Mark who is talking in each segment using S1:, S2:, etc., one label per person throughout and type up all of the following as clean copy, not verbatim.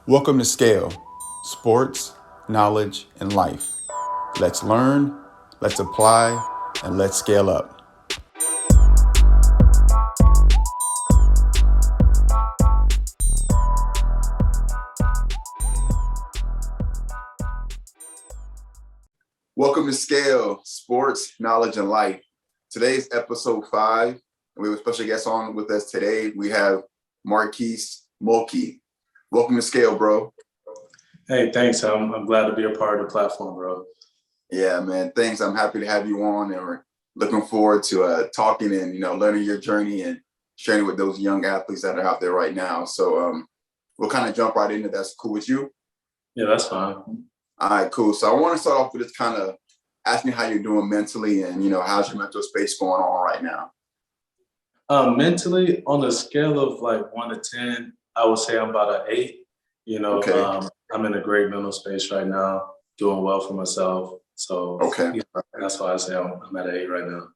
S1: Welcome to SKaL, Sports, Knowledge, and Life. Let's learn, let's apply, and let's scale up. Welcome to SKaL, Sports, Knowledge, and Life. Today's episode 5, and we have a special guest on with us today. We have Marquis Mulkey. Welcome to SKaL, bro.
S2: Hey, thanks. I'm glad to be a part of the platform, bro.
S1: Yeah, man. Thanks. I'm happy to have you on, and we're looking forward to talking and learning your journey and sharing with those young athletes that are out there right now. So we'll kind of jump right into that. That's cool with you?
S2: Yeah, that's fine.
S1: All right, cool. So I want to start off with just kind of asking how you're doing mentally, and how's your mental space going on right now?
S2: Mentally, on a scale of like 1 to 10, I would say I'm about an 8.
S1: Okay.
S2: I'm in a great mental space right now, doing well for myself. So
S1: Okay.
S2: that's why I say I'm at an 8 right now.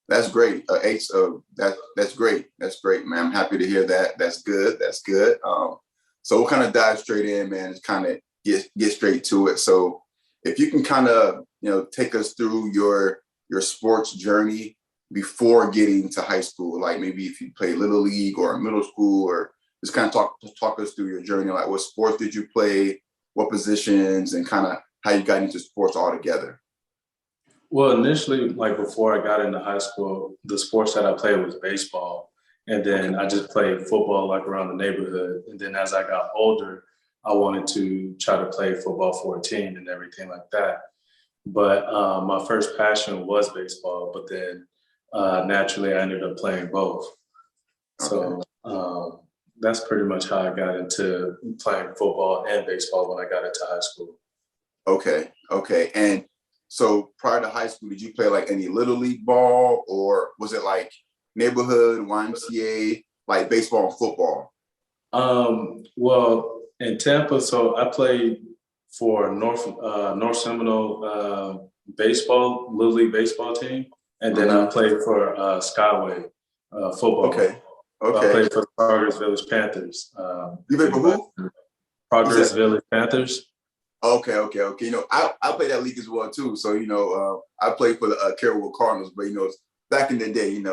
S1: That's great. Eight's that's great. That's great, man. I'm happy to hear that. That's good. That's good. So we'll kind of dive straight in, man. Just kind of get straight to it. So if you can kind of take us through your sports journey before getting to high school, like maybe if you played little league or middle school, or just kind of talk us through your journey. Like, what sports did you play, what positions, and kind of how you got into sports altogether.
S2: Well, initially, like before I got into high school, the sports that I played was baseball. And then I just played football like around the neighborhood. And then as I got older, I wanted to try to play football for a team and everything like that. But my first passion was baseball, but then naturally I ended up playing both. So that's pretty much how I got into playing football and baseball when I got into high school.
S1: Okay. And so prior to high school, did you play like any little league ball, or was it like neighborhood, YMCA, like baseball and football?
S2: Well, in Tampa, so I played for North Seminole baseball, little league baseball team, and then I played for Skyway football.
S1: Okay.
S2: I played for the Progress Village Panthers.
S1: You played for who?
S2: Progress Village Panthers.
S1: Okay. I played that league as well too. So I played for the Carrollwood Cardinals, but back in the day,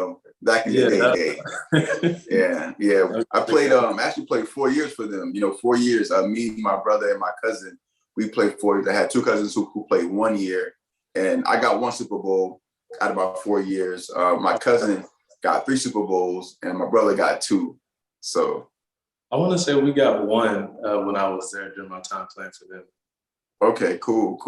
S1: back in the day. Yeah. I played actually played 4 years for them. 4 years. Me, my brother, and my cousin, we played 4 years. I had two cousins who played 1 year, and I got one Super Bowl out of about 4 years. My cousin got 3 Super Bowls, and my brother got 2. So
S2: I want to say we got one when I was there during my time playing for them.
S1: Okay, cool.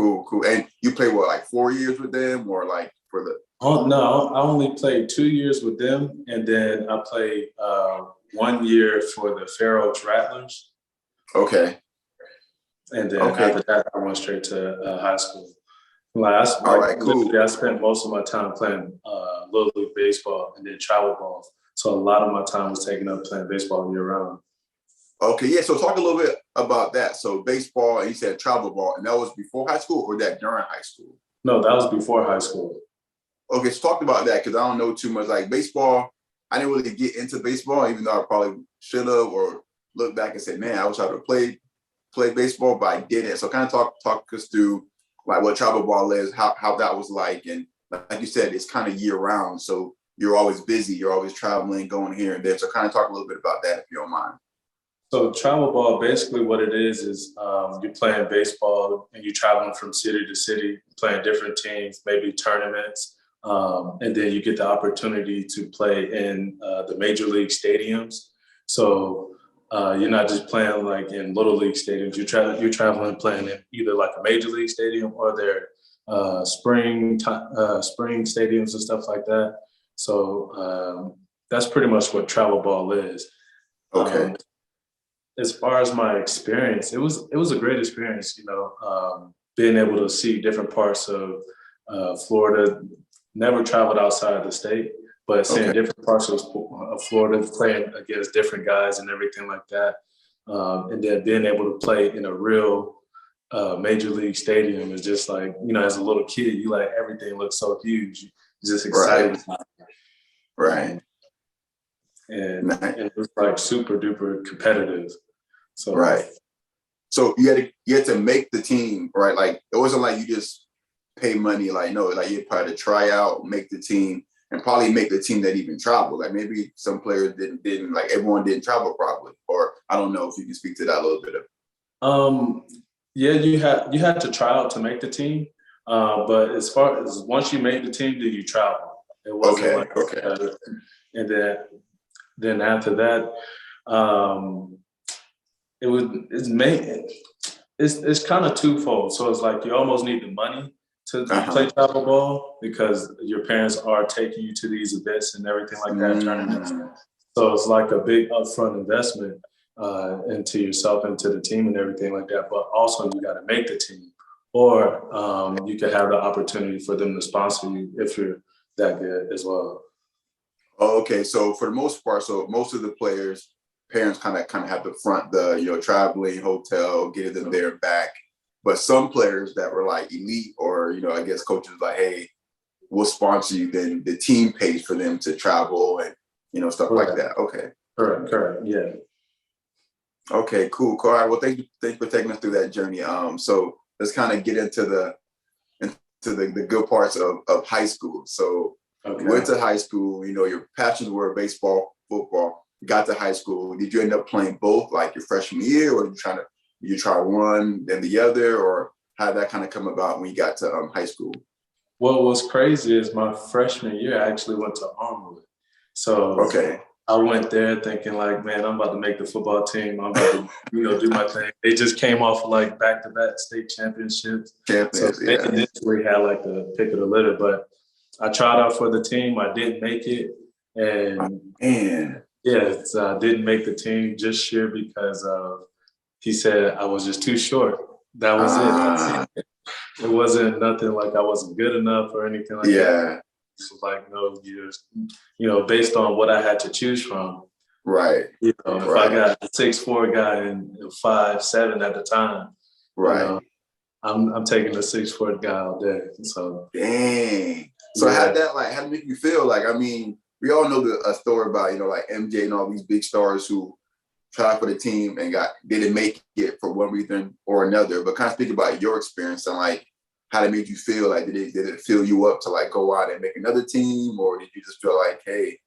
S1: And you played what, like 4 years with them, or like for the?
S2: Oh no, I only played 2 years with them, and then I played 1 year for the Fair Oaks Rattlers.
S1: Okay.
S2: And then after that, I went straight to high school.
S1: All right, cool.
S2: I spent most of my time playing little league baseball and then travel ball. So a lot of my time was taken up playing baseball year round.
S1: Okay, yeah. So talk a little bit about that. So baseball, and you said travel ball, and that was before high school, or that during high school?
S2: No, that was before high school.
S1: Okay, so talk about that, because I don't know too much. Like baseball, I didn't really get into baseball, even though I probably should have, or look back and say, man, I wish I would have played baseball, but I didn't. So kind of talk us through like what travel ball is, how that was like, and like you said, it's kind of year round. So you're always busy, you're always traveling, going here and there. So kind of talk a little bit about that, if you don't mind.
S2: So travel ball, basically what it is you're playing baseball and you're traveling from city to city, playing different teams, maybe tournaments. And then you get the opportunity to play in the major league stadiums. So you're not just playing like in little league stadiums. You're traveling, playing in either like a major league stadium or their spring stadiums and stuff like that. So that's pretty much what travel ball is.
S1: Okay.
S2: As far as my experience, it was a great experience. Being able to see different parts of Florida. Never traveled outside of the state, but seeing different parts of Florida, playing against different guys and everything like that, and then being able to play in a real major league stadium is just like, as a little kid, you like everything looks so huge. You're just excited.
S1: Right.
S2: And it was like super duper competitive. So
S1: right. So you had to make the team, right? Like it wasn't like you just pay money. Like no, like you probably try out, make the team, and probably make the team that even travel. Like maybe some players didn't like everyone didn't travel properly, or I don't know if you can speak to that a little bit.
S2: Um, yeah, you had to try out to make the team, but as far as once you made the team, then you travel. It wasn't
S1: Okay,
S2: like,
S1: okay,
S2: and then after that, um, it's kind of twofold. So it's like you almost need the money to play
S1: uh-huh.
S2: travel ball because your parents are taking you to these events and everything like that, tournaments.
S1: Mm,
S2: So it's like a big upfront investment into yourself, into the team, and everything like that. But also, you got to make the team, or you could have the opportunity for them to sponsor you if you're that good as well.
S1: okay, so for the most part, so most of the players, parents kind of have to front the traveling, hotel, getting them there and back. But some players that were like elite, or I guess coaches like, hey, we'll sponsor you. Then the team pays for them to travel and stuff like
S2: Correct.
S1: that. Okay,
S2: Correct. Yeah.
S1: okay, cool. All right, well, thanks for taking us through that journey. So let's kind of get into the good parts of high school. So you went
S2: Okay.
S1: to high school, your passions were baseball, football. You got to high school. Did you end up playing both like your freshman year, or you try one, then the other, or how did that kind of come about when you got to high school?
S2: What was crazy is my freshman year, I actually went to Armwood. So
S1: Okay.
S2: I went there thinking like, man, I'm about to make the football team. I'm about to, do my thing. They just came off of like back-to-back state championships. So
S1: Champions,
S2: they
S1: yeah.
S2: initially had like the pick of the litter, but I tried out for the team. I didn't make it. And
S1: And
S2: yeah, I didn't make the team just sheer because he said I was just too short. That was
S1: uh,
S2: it. It wasn't nothing like I wasn't good enough or anything like that.
S1: yeah,
S2: It's like, no, based on what I had to choose from.
S1: right,
S2: If I
S1: right,
S2: got a 6'4" guy and 5'7" at the time, you know,
S1: right.
S2: I'm taking the 6'4" guy all day. So
S1: Dang. So
S2: yeah,
S1: how did it make you feel? Like, I mean, we all know a story about, like MJ and all these big stars who tried for the team and didn't make it for one reason or another. But kind of speak about your experience and like how it made you feel. Like, did it fill you up to like go out and make another team, or did you just feel like, hey,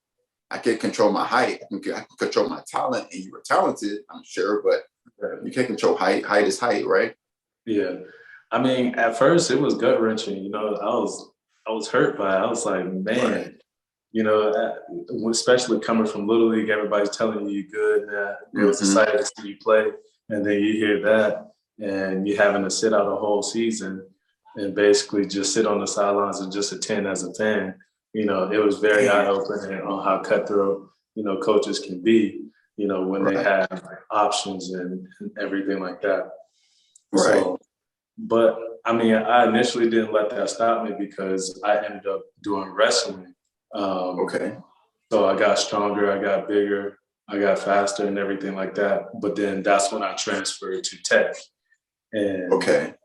S1: I can't control my height, I can control my talent, and you were talented, I'm sure, but you can't control height. Height is height, right?
S2: yeah. I mean, at first it was gut wrenching. I was hurt by it. I was like,
S1: Right.
S2: man, especially coming from Little League, everybody's telling you you're good. That they was
S1: Mm-hmm.
S2: excited to see you play, and then you hear that, and you having to sit out a whole season and basically just sit on the sidelines and just attend as a fan. It was very eye
S1: Damn.
S2: opening on how cutthroat coaches can be. When they
S1: Right.
S2: have like, options and everything like that.
S1: Right.
S2: So, but I mean, I initially didn't let that stop me because I ended up doing wrestling. Um,
S1: Okay.
S2: so I got stronger, I got bigger, I got faster and everything like that. But then that's when I transferred to tech. And
S1: Okay.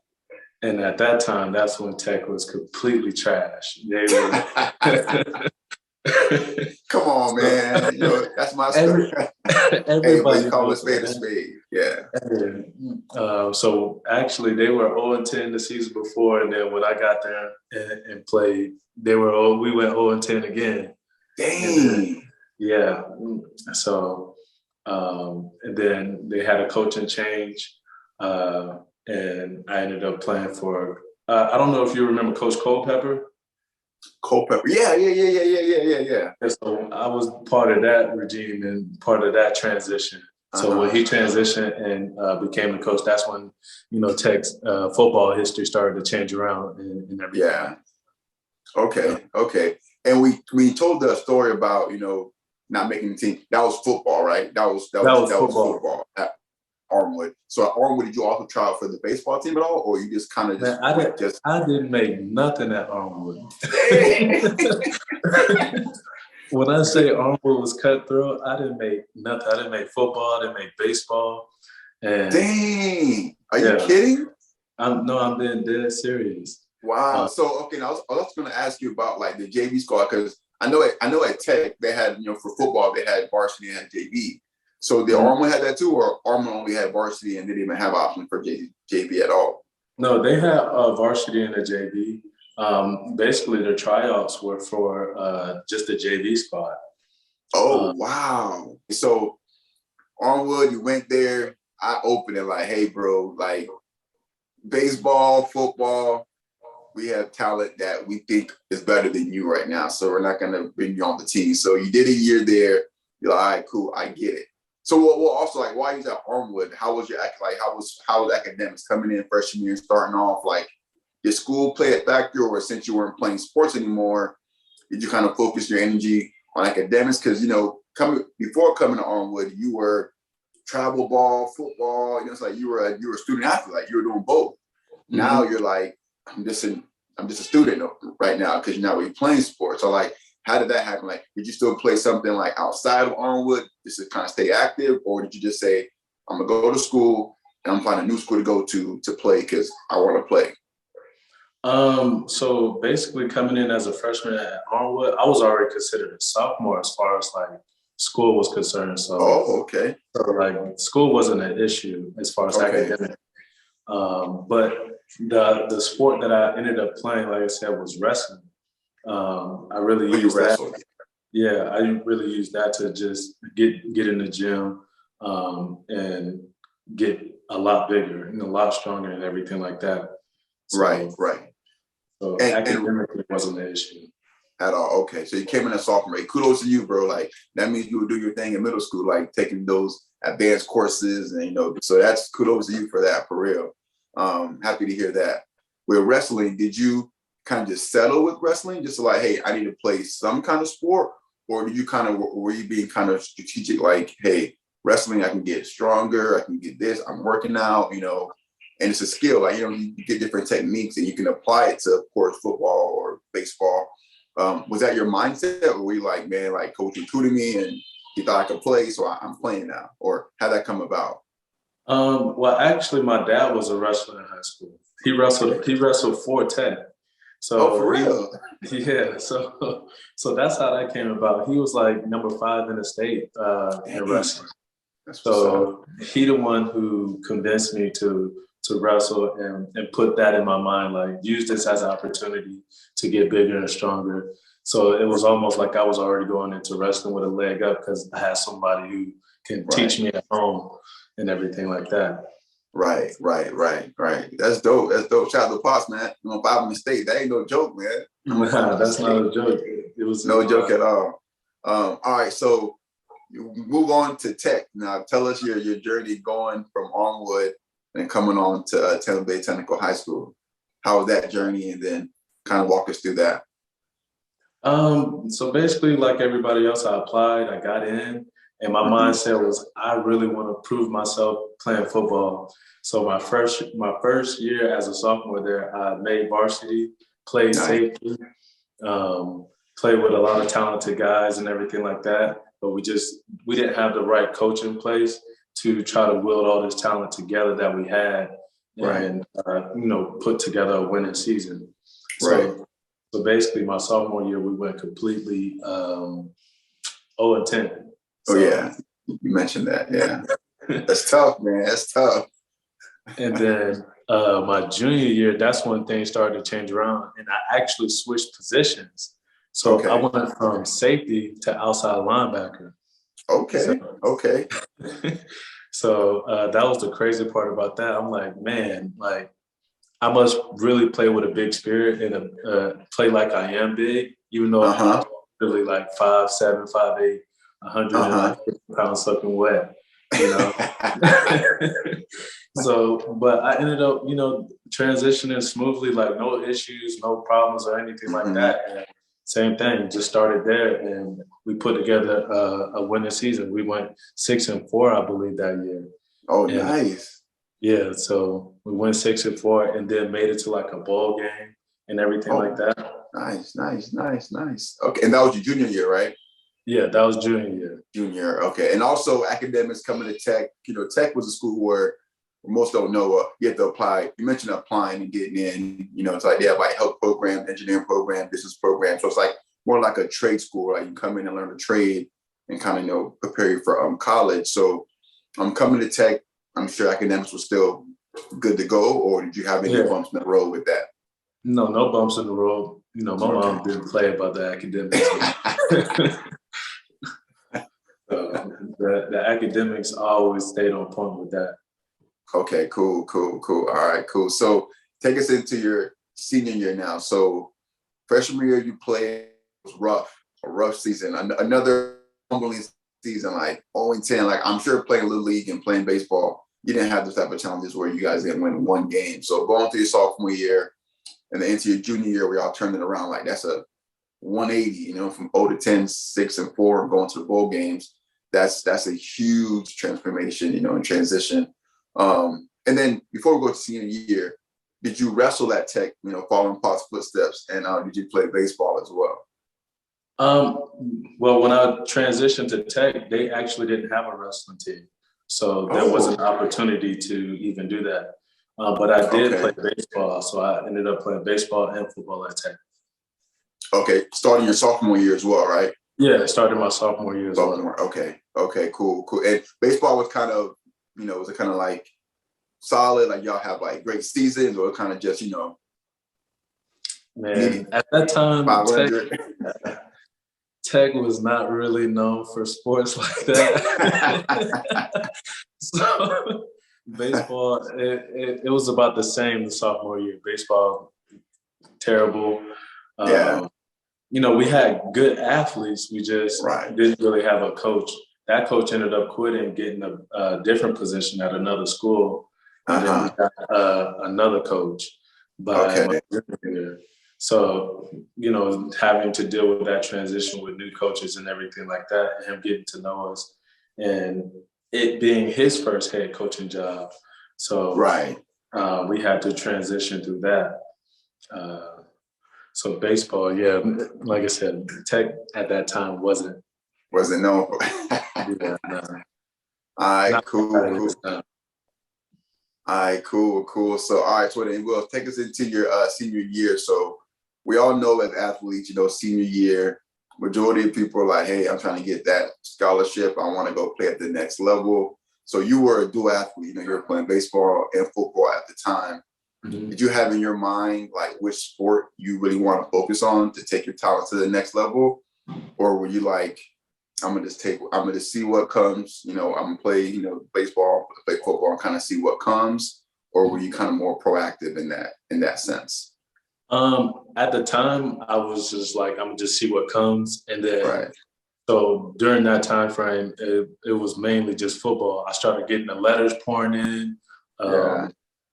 S2: and at that time, that's when tech was completely trash. They were
S1: Come on,
S2: so
S1: man. That's my story.
S2: every,
S1: Hey, but you
S2: everybody
S1: call a
S2: knows
S1: spade a
S2: that.
S1: spade. Yeah.
S2: So actually, they were 0-10 the season before, and then when I got there and played, we went 0-10 again, and then
S1: Dang.
S2: yeah, so and then they had a coaching change, and I ended up playing for. I don't know if you remember Coach Culpepper.
S1: Culpepper. Yeah, yeah, yeah, yeah, yeah, yeah, yeah, yeah.
S2: And so I was part of that regime and part of that transition. So when
S1: Uh-huh.
S2: he transitioned and became the coach, that's when Tech's football history started to change around and everything.
S1: Yeah. Okay. Okay. And we told the story about, not making the team. That was football, right? That was that
S2: That
S1: was
S2: was
S1: that was
S2: football.
S1: football at Armwood. So at Armwood, did you also try out for the baseball team at all? Or you just kind of just
S2: Man, I
S1: went
S2: didn't.
S1: just
S2: I didn't make nothing at Armwood. When I say Armwood was cutthroat, I didn't make nothing. I didn't make football. I didn't make baseball. And
S1: Dang. Are you
S2: yeah,
S1: kidding?
S2: I'm being dead serious.
S1: Wow.
S2: Uh,
S1: So okay, now I was going to ask you about like the JV squad because I know at Tech they had for football they had varsity and had JV. So the Armwood had that too, or Armwood only had varsity and didn't even have option for JV at all?
S2: No, they had varsity and a JV. Basically, the tryouts were for just the JV squad.
S1: Oh, wow. So Armwood, you went there. I opened it like, hey, bro, like baseball, football, we have talent that we think is better than you right now. So we're not going to bring you on the team. So you did a year there. You're like, all right, cool, I get it. So well, also like, why you was at Armwood? How was your how was academics coming in freshman year and starting off? Like, did school play a factor, or since you weren't playing sports anymore, did you kind of focus your energy on academics? Because before coming to Armwood, you were travel ball, football. It's like you were a student athlete, like you were doing both. Mm-hmm. Now you're like, I'm just a student right now because you're not really playing sports. So like, how did that happen? Like, did you still play something like outside of Armwood just to kind of stay active, or did you just say, I'm gonna go to school and I'm finding a new school to go to play because I want to play?
S2: So basically, coming in as a freshman at Armwood, I was already considered a sophomore as far as like school was concerned. So,
S1: okay.
S2: So like school wasn't an issue as far as academic. But the sport that I ended up playing, like I said, was wrestling. I really used that. Yeah, I really used that to just get in the gym and get a lot bigger and a lot stronger and everything like that. So,
S1: right.
S2: So academically wasn't an issue
S1: at all. Okay, so you came in as sophomore. Kudos to you, bro. Like that means you would do your thing in middle school, like taking those advanced courses, and so that's kudos to you for that, for real. Happy to hear that. With wrestling, did you kind of just settle with wrestling, just like, hey, I need to play some kind of sport, or did you were you being kind of strategic, like, hey, wrestling, I can get stronger, I can get this, I'm working out, and it's a skill, like, you get different techniques and you can apply it to, of course, football or baseball. Was that your mindset, or were you like, man, like coach recruited me and he thought I could play, so I'm playing now, or how'd that come about?
S2: Well, actually, my dad was a wrestler in high school. He wrestled for Tech. So
S1: for real?
S2: Yeah. So that's how that came about. He was like number 5 in the state in wrestling. So he the one who convinced me to wrestle and put that in my mind, like use this as an opportunity to get bigger and stronger. So it was almost like I was already going into wrestling with a leg up because I had somebody who can teach me at home and everything like that.
S1: Right. That's dope. Shout out to Pops, man. 5 in the state. That ain't no joke, man.
S2: Nah, that's not a joke. It was
S1: no joke at all. All right, so you move on to Tech. Now, tell us your journey going from Armwood and coming on to Tampa Bay Technical High School. How was that journey? And then kind of walk us through that.
S2: So basically, like everybody else, I applied, I got in, and my mindset was I really want to prove myself playing football. So my first year as a sophomore there, I made varsity, played safety, played with a lot of talented guys and everything like that. But we didn't have the right coach in place to try to wield all this talent together that we had and put together a winning season. So basically, my sophomore year, we went completely 0-10.
S1: So, yeah, you mentioned that. Yeah, that's tough, man. That's tough.
S2: And then my junior year, that's when things started to change around, and I actually switched positions. So I went from safety to outside linebacker.
S1: Okay.
S2: So that was the crazy part about that. I'm like, man, like I must really play with a big spirit and play like I am big, even though I'm really like 5'7", 5'8", 150 pounds soaking wet, So, but I ended up, transitioning smoothly, like no issues, no problems or anything like that. And same thing, just started there and we put together a winning season. We went 6-4, I believe, that year.
S1: Oh, and, nice.
S2: Yeah, so we went 6-4 and then made it to like a bowl game and everything like that.
S1: Nice. Okay, and that was your junior year, right?
S2: Yeah, that was junior year.
S1: Okay. And also academics coming to Tech. Tech was a school where most don't know you have to apply. You mentioned applying and getting in. It's like they have like health program, engineering program, business program. So it's like more like a trade school. Like you come in and learn a trade. and kind of, prepare you for college. So I'm coming to Tech. I'm sure academics were still good to go, or did you have any
S2: Yeah.
S1: bumps in the road with that?
S2: No bumps in the road. My mom didn't play about the academics. The academics always stayed on point with that.
S1: Okay, cool. All right, cool. So take us into your senior year now. So freshman year you played was a rough season. Another humbling season, like 0-10. Like I'm sure playing Little League and playing baseball, you didn't have those type of challenges where you guys didn't win one game. So going through your sophomore year and then into your junior year, where y'all turned it around, like that's a 180, from 0-10, 6-4, and going to the bowl games. That's a huge transformation, and transition. And then before we go to senior year, did you wrestle at Tech, following Pop's footsteps, and did you play baseball as well?
S2: Well, when I transitioned to Tech, they actually didn't have a wrestling team. So there was an opportunity to even do that. But I did play baseball. So I ended up playing baseball and football at Tech. Okay.
S1: Starting your sophomore year as well, right?
S2: Yeah, I started my sophomore year as well.
S1: Okay, cool. And baseball was kind of, was it kind of like solid? Like y'all have like great seasons, or kind of just,
S2: Man, at that time, Tech was not really known for sports like that. So baseball, it was about the same the sophomore year. Baseball, terrible. We had good athletes. We just didn't really have a coach. That coach ended up quitting, getting a different position at another school. And then we got another coach by my junior year. So, having to deal with that transition with new coaches and everything like that, and him getting to know us, and it being his first head coaching job. So we had to transition through that. So baseball, yeah, like I said, Tech at that time wasn't
S1: known.
S2: Yeah, no.
S1: All right, cool. All right, cool. So, all right, so then we'll take us into your senior year. So we all know as athletes, senior year, majority of people are like, hey, I'm trying to get that scholarship. I want to go play at the next level. So you were a dual athlete, you were playing baseball and football at the time. Mm-hmm. Did you have in your mind, like, which sport you really want to focus on to take your talent to the next level? Or were you like, I'm gonna just see what comes, I'm gonna play, baseball, play football, and kind of see what comes? Or were you kind of more proactive in that sense?
S2: At the time, I was just like, I'm gonna just see what comes. And then, so during that time frame, it was mainly just football. I started getting the letters pouring in,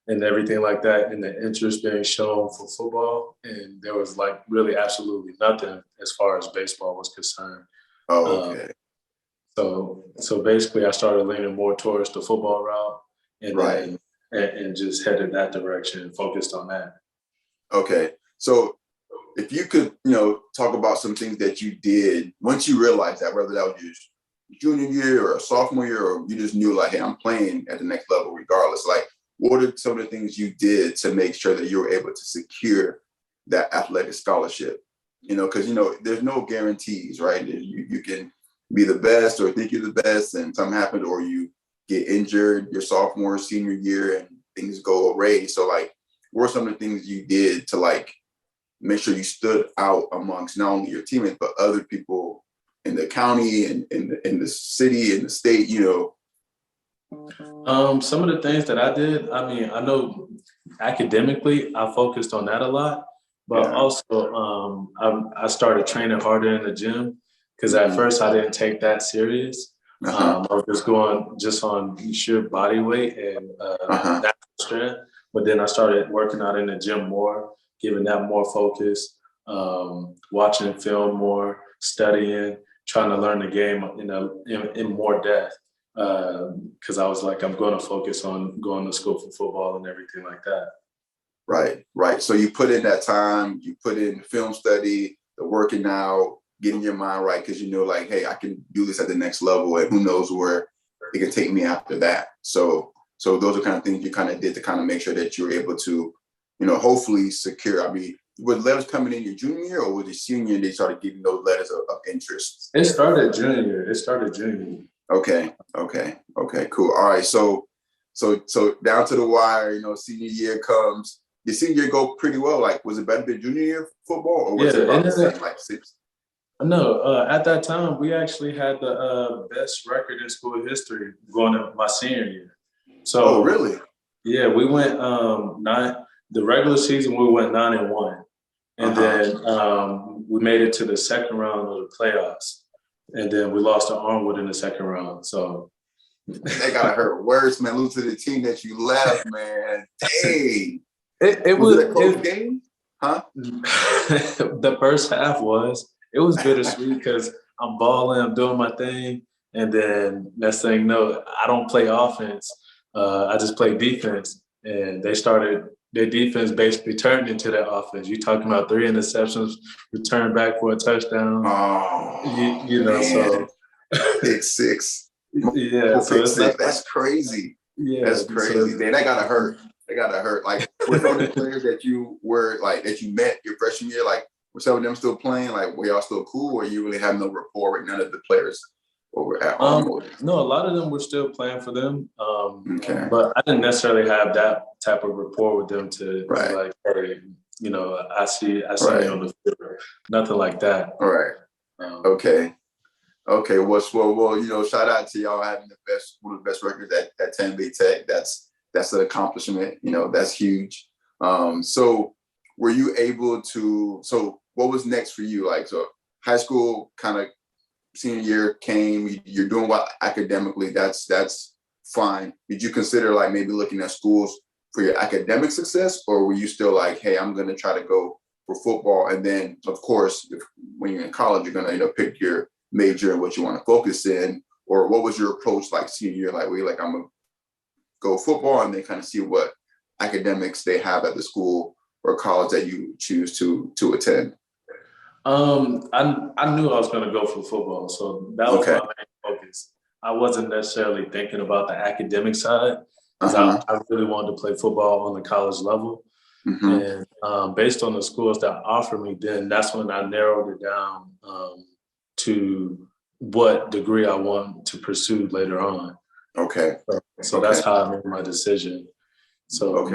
S2: and everything like that, and the interest being shown for football. And there was like really absolutely nothing as far as baseball was concerned. So basically I started leaning more towards the football route, and and just headed that direction and focused on that.
S1: Okay. So if you could, talk about some things that you did once you realized that, whether that was your junior year or sophomore year, or you just knew like, hey, I'm playing at the next level regardless. Like, what are some of the things you did to make sure that you were able to secure that athletic scholarship? Because, there's no guarantees, right? You can be the best or think you're the best and something happened, or you get injured your sophomore, senior year and things go awry. So like, what are some of the things you did to like make sure you stood out amongst not only your teammates, but other people in the county and in the city and the state,
S2: Some of the things that I did, I know academically I focused on that a lot, but also I started training harder in the gym, because at first I didn't take that serious. I was just going on sheer body weight and natural strength, but then I started working out in the gym more, giving that more focus, watching film more, studying, trying to learn the game in more depth. Because I was like, I'm going to focus on going to school for football and everything like that.
S1: Right. So you put in that time, you put in film study, the working out, getting your mind right, because like, hey, I can do this at the next level, and who knows where it can take me after that. So those are kind of things you kind of did to kind of make sure that you were able to, hopefully secure. were letters coming in your junior year, or was it senior and they started giving those letters of interest?
S2: It started junior. It started junior.
S1: Okay, cool. All right, so down to the wire, senior year comes. Your senior year go pretty well. Like, was it better than junior year football, or was it about the same, like 6?
S2: No, at that time, we actually had the best record in school history going into my senior year. So,
S1: oh, really?
S2: Yeah, we went 9. The regular season, we went 9-1, and then we made it to the second round of the playoffs, and then we lost to Armwood in the second round. So
S1: that gotta hurt worse, man. Lose to the team that you left, man. Dang.
S2: It
S1: was
S2: was
S1: it a close game, huh?
S2: The first half was. It was bittersweet because I'm balling, I'm doing my thing, and then next thing you know, I don't play offense. I just play defense, and their defense basically turned into their offense. You're talking about 3 interceptions, returned back for a touchdown.
S1: Oh,
S2: So
S1: pick 6.
S2: Yeah, so
S1: pick 6. That's crazy.
S2: Yeah,
S1: that's crazy. Man, that gotta hurt. Like, were some of the players that you met your freshman year, like, were some of them still playing? Like, were y'all still cool, or you really have no rapport with none of the players over at Armwood?
S2: No, a lot of them were still playing for them.
S1: Okay.
S2: But I didn't necessarily have that type of rapport with them to be
S1: Right.
S2: like, hey, I see
S1: Right.
S2: you on the field. Nothing like that.
S1: All right. Okay. Well, shout out to y'all having one of the best records at Tampa Bay Tech. That's an accomplishment. That's huge. So were you able to? So what was next for you? Like, so high school kind of senior year came. You're doing well academically. That's fine. Did you consider like maybe looking at schools for your academic success, or were you still like, hey, I'm going to try to go for football, and then of course when you're in college, you're going to pick your major and what you want to focus in? Or what was your approach like senior year? Like, were you like, I'm gonna go football and then kind of see what academics they have at the school or college that you choose to attend?
S2: I knew I was going to go for football, so that was my main focus. I wasn't necessarily thinking about the academic side because I really wanted to play football on the college level. And based on the schools that offered me, then that's when I narrowed it down to what degree I want to pursue later on.
S1: Okay.
S2: So that's how I made my decision. So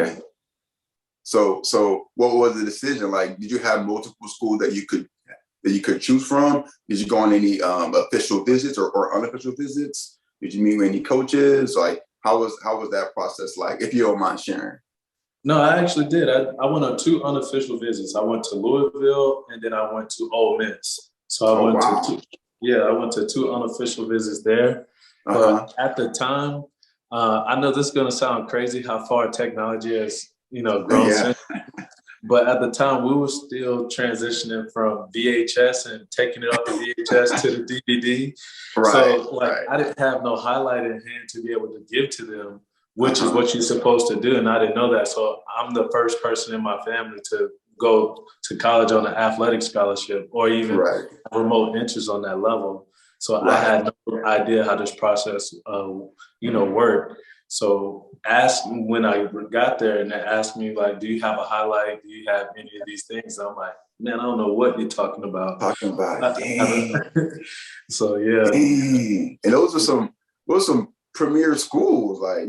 S1: So what was the decision? Like, did you have multiple schools that you could choose from? Did you go on any official visits or unofficial visits? Did you meet with any coaches? Like, how was that process like, if you don't mind sharing?
S2: No, I actually did. I went on 2 unofficial visits. I went to Louisville and then I went to Ole Miss. So I went to 2 unofficial visits there. But at the time, I know this is going to sound crazy how far technology has, grown since. But at the time, we were still transitioning from VHS and taking it off the VHS to the DVD. I didn't have no highlight in hand to be able to give to them, which is what you're supposed to do. And I didn't know that. So I'm the first person in my family to go to college on an athletic scholarship or even remote interest on that level. So I had no idea how this process, worked. So when I got there and they asked me, like, do you have a highlight? Do you have any of these things? I'm like, man, I don't know what you're talking about.
S1: Dang.
S2: So, yeah.
S1: Dang. And those are some premier schools, like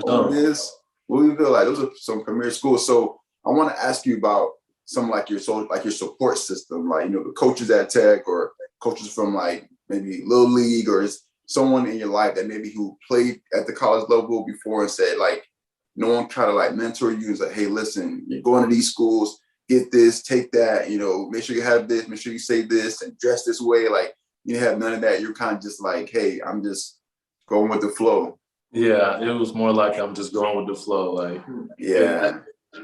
S1: Ole Miss, Louisville, like those are some premier schools. So I want to ask you about some like your support system, like the coaches at Tech or coaches from like maybe Little League, or is someone in your life that maybe who played at the college level before and said like, no one try to like mentor you and say, hey, listen, you're going to these schools, get this, take that, make sure you have this, make sure you say this and dress this way. Like, you have none of that. You're kind of just like, hey, I'm just going with the flow.
S2: Yeah, it was more like I'm just going with the flow. Like,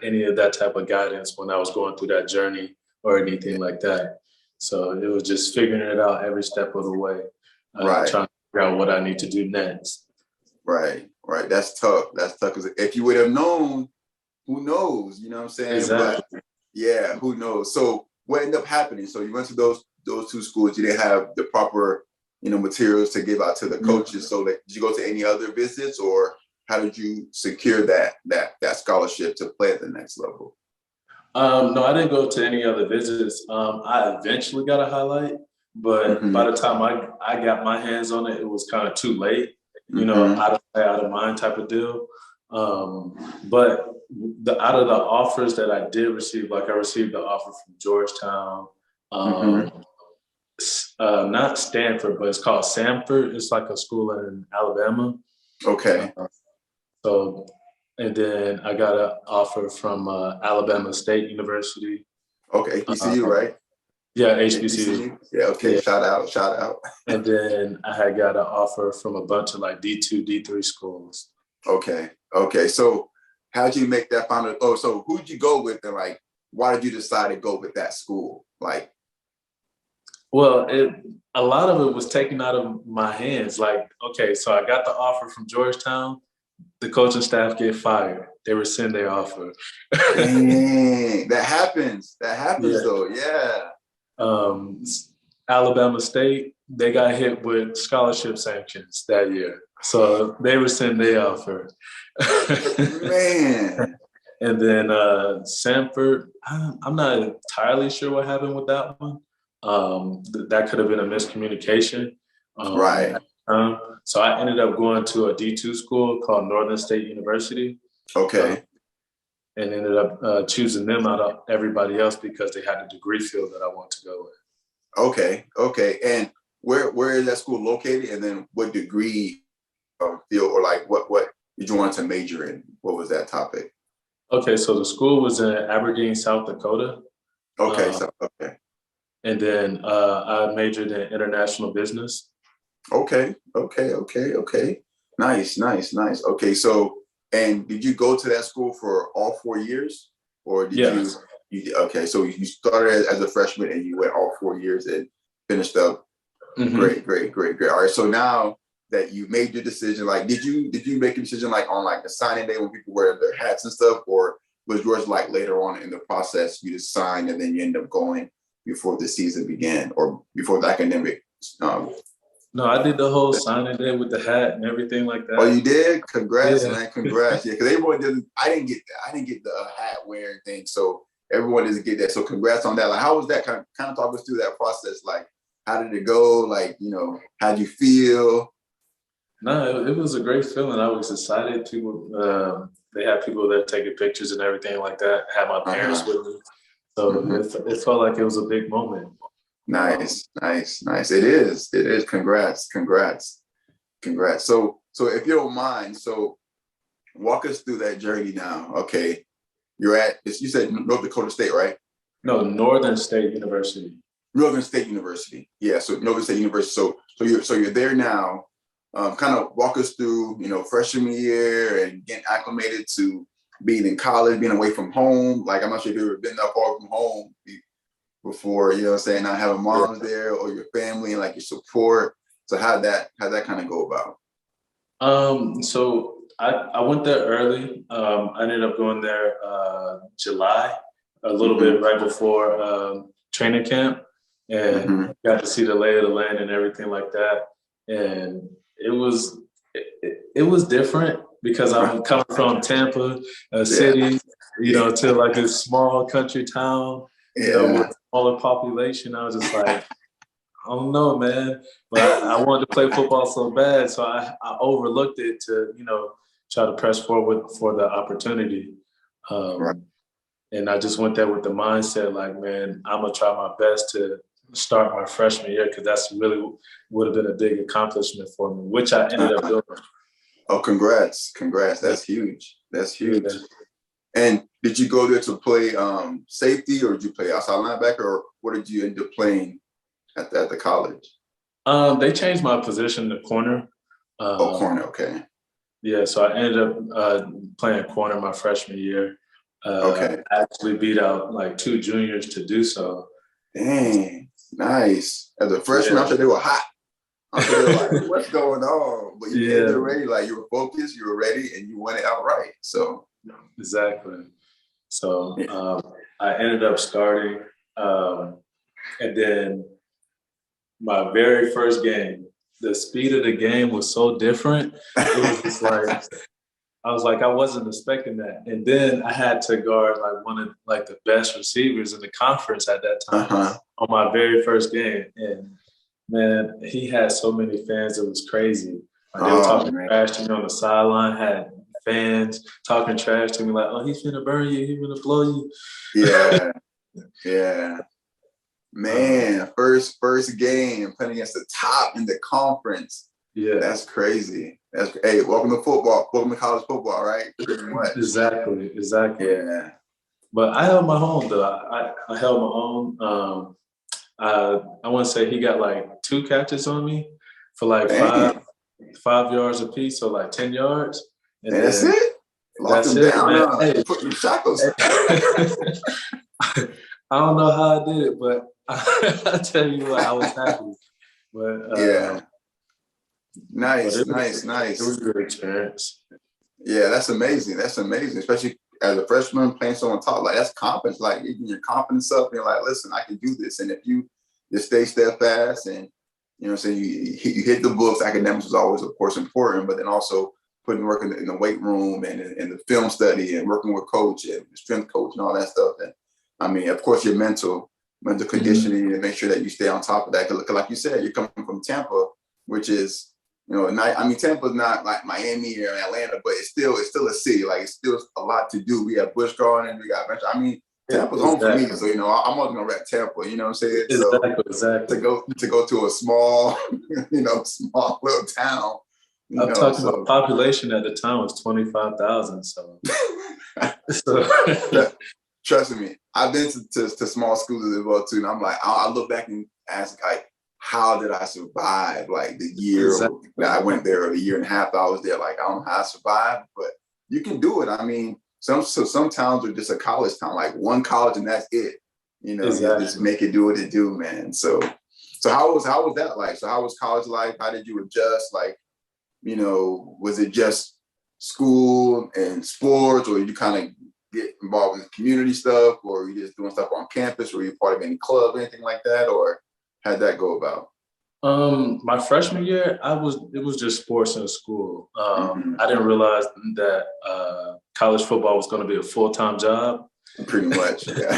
S2: any of that type of guidance when I was going through that journey or anything like that. So it was just figuring it out every step of the way, trying to figure out what I need to do next.
S1: Right. That's tough. Because if you would have known, who knows? You know what I'm saying?
S2: Exactly.
S1: But who knows? So what ended up happening? So you went to those 2 schools. You didn't have the proper materials to give out to the coaches. So did you go to any other visits, or how did you secure that scholarship to play at the next level?
S2: No, I didn't go to any other visits. I eventually got a highlight, but
S1: Mm-hmm.
S2: by the time I got my hands on it, it was kind of too late. You know,
S1: Mm-hmm.
S2: out of sight, out of mind type of deal. But out of the offers that I did receive, like I received the offer from Georgetown,
S1: Mm-hmm.
S2: um, not Stanford, but it's called Samford. It's like a school in Alabama.
S1: Okay.
S2: Uh, so, and then I got an offer from Alabama State University.
S1: Okay. HBCU,
S2: Um,
S1: right?
S2: yeah, HBCU.
S1: HBCU. Yeah. Okay.
S2: Yeah.
S1: Shout out. Shout out.
S2: And then I had got an offer from a bunch of like D2, D3 schools.
S1: Okay. Okay. So how'd you make that final? Oh, so who'd you go with, and like, why did you decide to go with that school? Like,
S2: Well, a lot of it was taken out of my hands. Like, okay, so I got the offer from Georgetown. The coaching staff get fired. They rescind their offer.
S1: dang, that happens. That happens
S2: Yeah.
S1: though. Yeah.
S2: Um, Alabama State, they got hit with scholarship sanctions that year. So they rescind their offer.
S1: Man.
S2: And then Sanford, I'm not entirely sure what happened with that one. That could have been a miscommunication.
S1: Right.
S2: So I ended up going to a D2 school called Northern State University,
S1: Okay.
S2: and ended up choosing them out of everybody else because they had a degree field that I want to go with.
S1: Okay. Okay. And where is that school located? And then what degree field, or like what did you want to major in? What was that topic?
S2: Okay, so the school was in Aberdeen, South Dakota.
S1: Okay.
S2: Uh,
S1: So okay.
S2: and then I majored in international business.
S1: Okay. Okay. Okay. Okay. Nice. Nice. Nice. Okay. So, and did you go to that school for all 4 years, or did you?
S2: Yes.
S1: Okay. So you started as a freshman and you went all 4 years and finished up.
S2: Mm-hmm.
S1: Great. Great. Great. Great. All right. So now that you made your decision, like, did you make a decision like on like the signing day when people wear their hats and stuff, or was yours like later on in the process you just signed and then you end up going before the season began or before the academic um,
S2: No, I did the whole signing day with the hat and everything like
S1: Oh,
S2: that.
S1: you did? Congrats,
S2: Yeah.
S1: man. Congrats. Yeah, because everyone didn't. I didn't get that. I didn't get the hat wearing thing. So everyone doesn't get that. So congrats on that. Like, how was that? Kind of talk us through that process. Like, how did it go? Like, how would you feel?
S2: No, it was a great feeling. I was excited. People, they had people there taking pictures and everything like that. Had my
S1: Uh
S2: parents
S1: huh.
S2: with me, so
S1: Hmm.
S2: it felt like it was a big moment.
S1: Nice, nice, nice. It is. It is. Congrats, congrats, congrats. So if you don't mind, so walk us through that journey now. Okay, you're at. You said North Dakota State, right?
S2: No, Northern State University.
S1: Northern State University. Yeah, so Northern State University. So you're there now. Kind of walk us through, freshman year and getting acclimated to being in college, being away from home. Like, I'm not sure if you've ever been that far from home before, what I'm saying, not having
S2: Yeah.
S1: moms there or your family and like your support. So how'd that kind of go about?
S2: So I went there early. I ended up going there July, a little
S1: Mm-hmm.
S2: bit right before training camp, and
S1: Mm-hmm.
S2: got to see the lay of the land and everything like that. And it was different because I'm coming from Tampa, a
S1: Yeah.
S2: city,
S1: Yeah.
S2: to like a small country town, with
S1: Yeah.
S2: a smaller population. I was just like, I don't know, man. But I wanted to play football so bad, so I overlooked it to, try to press forward for the opportunity.
S1: Right.
S2: Um, and I just went there with the mindset like, man, I'm gonna try my best to start my freshman year because that's really would have been a big accomplishment for me, which I ended up
S1: Uh-huh.
S2: doing.
S1: Oh, congrats. Congrats.
S2: Yeah,
S1: That's huge. That's huge.
S2: yeah.
S1: And did you go there to play safety, or did you play outside linebacker, or what did you end up playing at the college?
S2: They changed my position to corner.
S1: Oh,
S2: Um,
S1: corner. Okay.
S2: yeah, so I ended up playing corner my freshman year.
S1: Okay.
S2: I actually beat out like two juniors to do so.
S1: Dang. Nice. As a freshman, I'm
S2: Yeah,
S1: sure they were hot. I'm sure they were like, what's going on? But you came
S2: yeah,
S1: there ready, like you were focused, you were ready, and you won it outright. So,
S2: exactly. So
S1: yeah.
S2: I ended up starting, and then my very first game, the speed of the game was so different. It was just like I was like, I wasn't expecting that. And then I had to guard like one of like the best receivers in the conference at that time on my very first game. And man, he had so many fans, it was crazy. Like they were talking trash to me on the sideline, had fans talking trash to me like, oh, he's gonna burn you, he's gonna blow you.
S1: Yeah. Yeah. Man, first game playing against the top in the conference.
S2: Yeah.
S1: That's crazy. Hey, welcome to football. Welcome to college football, right? Pretty much.
S2: Exactly.
S1: Yeah.
S2: But I held my own though. I held my own. I want to say he got like 2 catches on me for like 5 yards apiece, so like 10 yards.
S1: And that's it? Locked him down, man. Hey, put your shackles.
S2: I don't know how I did it, but I tell you what, I was happy. But
S1: yeah. Nice.
S2: It was a good experience.
S1: Yeah, that's amazing. Especially as a freshman playing so on top. Like, that's confidence. Like, even your confidence up, and you're like, listen, I can do this. And if you just stay steadfast and, you know what I'm saying, you hit the books, academics is always, of course, important, but then also putting work in the weight room and in the film study and working with coach and strength coach and all that stuff. And I mean, of course, your mental conditioning and make sure that you stay on top of that. Because like you said, you're coming from Tampa, which is, you know, I mean, Tampa's not like Miami or Atlanta, but it's still a city. Like, it's still a lot to do. We have Busch Gardens, we got, I mean, Tampa's home for me. So, you know, I'm always gonna rep Tampa, you know what I'm saying?
S2: Exactly.
S1: To go to a small, you know, small little town.
S2: I'm talking about population at the time was 25,000. So,
S1: trust me, I've been to small schools as well too, and I'm like, I look back and ask, like, how did I survive? Like, the year that I went there, or the year and a half I was there, like, I don't know how I survived, but you can do it. I mean, some towns are just a college town, like one college and that's it. You know, you just make it do what it do, man. So how was that like? So how was college life? How did you adjust? Like, you know, was it just school and sports, or you kind of get involved in community stuff, or you just doing stuff on campus, or you part of any club, anything like that, or how'd that go about?
S2: My freshman year, it was just sports in school. I didn't realize that college football was going to be a full-time job.
S1: Pretty much, yeah.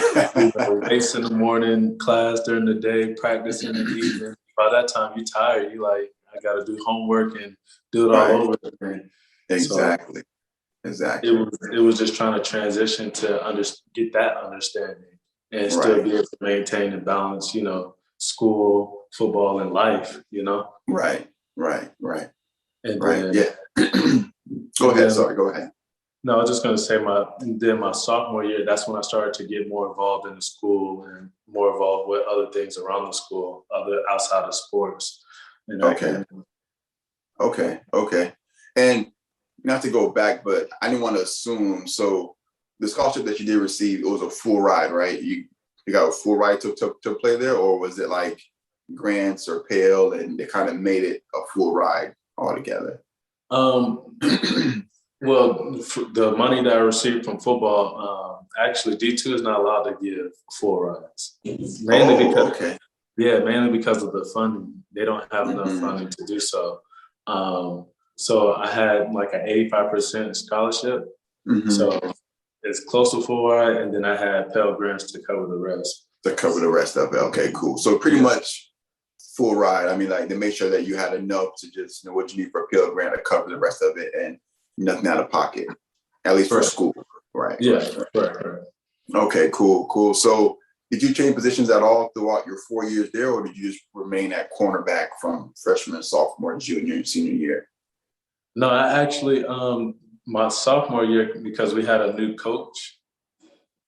S2: Race in the morning, class during the day, practice in the evening. By that time, you're tired. You like, I got to do homework and do it all over again.
S1: Exactly.
S2: It was just trying to transition to get that understanding and still be able to maintain and balance, you know, school, football, and life, you know?
S1: Right.
S2: And
S1: Go ahead.
S2: No, I was just going to say my sophomore year, that's when I started to get more involved in the school and more involved with other things around the school, outside of sports.
S1: Okay. And not to go back, but I didn't want to assume. So the scholarship that you did receive, it was a full ride, right? You got a full ride to play there, or was it like grants or Pell and they kind of made it a full ride altogether?
S2: Well, the money that I received from football, actually D2 is not allowed to give full rides. Mainly because of the funding. They don't have enough funding to do so. So I had like an 85% scholarship. So it's close to full ride, and then I had Pell Grants to cover the rest.
S1: Of it. Okay, cool. So pretty much full ride. I mean, like, they make sure that you had enough to just know what you need for a Pell Grant to cover the rest of it, and nothing out of pocket, at least for school. Right.
S2: Yeah. Right.
S1: Okay, cool. So did you change positions at all throughout your 4 years there, or did you just remain at cornerback from freshman, sophomore, junior, and senior year?
S2: No, I actually, my sophomore year, because we had a new coach,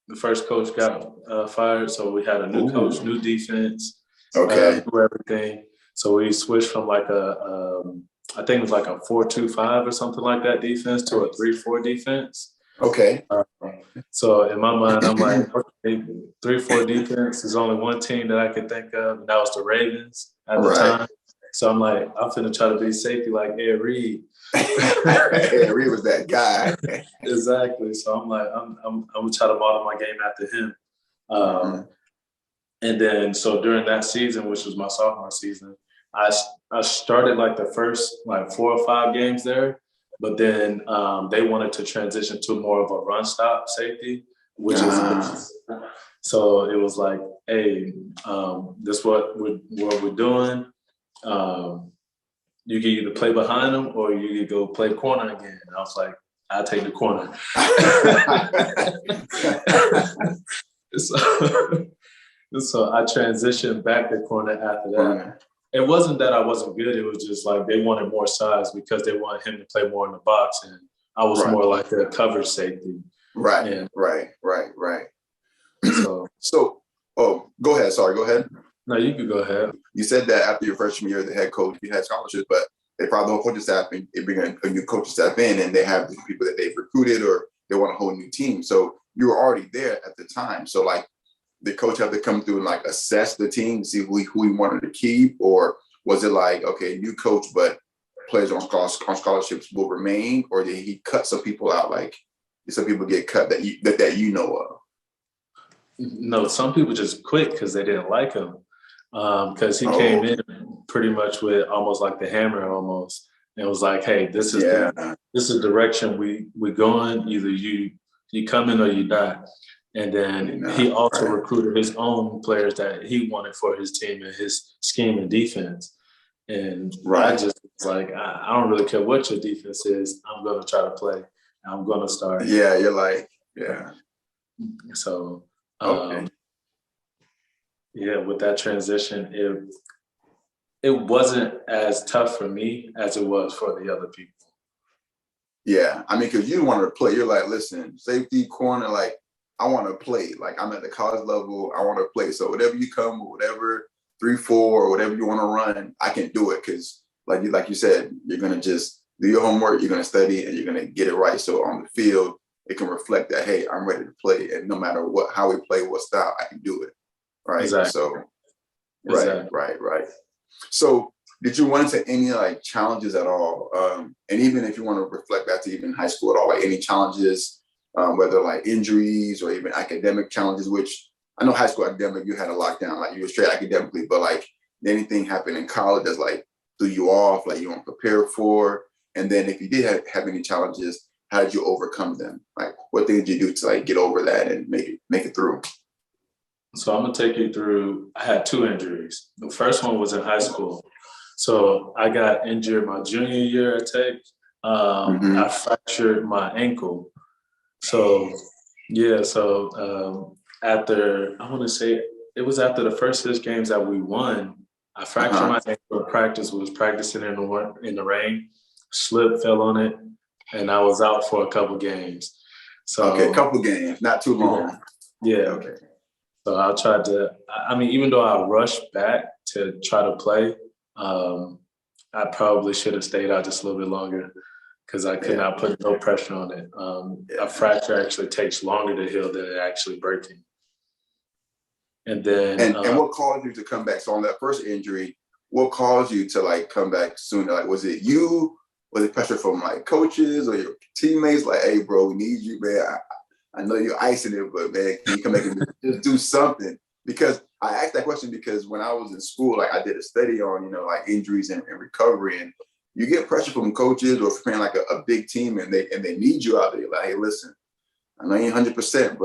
S2: the first coach got fired. So we had a new coach, new defense, new everything. So we switched from like I think it was like a 4-2-5 or something like that defense to a 3-4 defense.
S1: Okay.
S2: So in my mind, I'm like, okay, 3-4 defense is only one team that I could think of, and that was the Ravens at the time. So I'm like, I'm finna try to be safety like Ed Reed.
S1: Ed Reed was that guy.
S2: Exactly. So I'm like, I'm gonna try to model my game after him. And then, so during that season, which was my sophomore season, I started like the first like 4 or 5 games there. but then they wanted to transition to more of a run stop safety, which is so it was like, hey, this is what we're doing. You can either play behind them or you can go play corner again. And I was like, I'll take the corner. So I transitioned back to corner after that. It wasn't that I wasn't good. It was just like they wanted more size because they wanted him to play more in the box. And I was more like a coverage safety.
S1: Right. So, go ahead. Sorry, go ahead.
S2: No, you could go ahead.
S1: You said that after your freshman year as the head coach, you had scholarships, but they probably the whole coaching staff, and they bring a new coaching staff in, and they have different people that they've recruited, or they want a whole new team. So you were already there at the time. So like, the coach have to come through and like assess the team, see who he wanted to keep, or was it like, okay, new coach, but players on scholarships will remain, or did he cut some people out? Like, did some people get cut that you know of?
S2: No, some people just quit because they didn't like him. Because he came in pretty much with almost like the hammer almost. And it was like, hey, this is the direction we going. Either you come in or you die. And then he also recruited his own players that he wanted for his team and his scheme and defense. And I just was like, I don't really care what your defense is. I'm going to try to play. I'm going to start.
S1: Yeah, you're like,
S2: So, with that transition, it wasn't as tough for me as it was for the other people.
S1: Yeah, I mean, because you wanted to play. You're like, listen, safety, corner, like, I want to play. Like, I'm at the college level. I want to play. So whatever you come with, whatever 3-4 or whatever you want to run, I can do it. Because like you said, you're gonna just do your homework. You're gonna study, and you're gonna get it right. So on the field, it can reflect that, hey, I'm ready to play, and no matter how we play, what style, I can do it. Right.
S2: Exactly.
S1: So right. So did you run into any like challenges at all? And even if you want to reflect back to even high school at all, like any challenges? Whether like injuries or even academic challenges, which I know high school academic, you had a lockdown, like you were straight academically, but like anything happened in college that's like threw you off, like you weren't prepared for. And then if you did have any challenges, how did you overcome them? Like what things did you do to like get over that and make it through?
S2: So I'm gonna take you through, I had 2 injuries. The first one was in high school. So I got injured my junior year at Tech. I fractured my ankle. So, after, I want to say it was after the first 6 games that we won, I fractured my ankle in practice, was practicing in the rain, slipped, fell on it, and I was out for a couple games. So
S1: a couple games, not too long.
S2: Yeah. Okay. So even though I rushed back to try to play, I probably should have stayed out just a little bit longer, because I could not put no pressure on it. A fracture actually takes longer to heal than it actually breaking. And then
S1: and what caused you to come back? So on that first injury, what caused you to like come back sooner? Like, was it you? Was it pressure from like coaches or your teammates? Like, hey, bro, we need you, man. I know you're icing it, but man, can you come back and just do something? Because I asked that question because when I was in school, like I did a study on, like injuries and recovery, and you get pressure from coaches or from like a big team, and they need you out there. Like, hey, listen, I know you ain't 100%,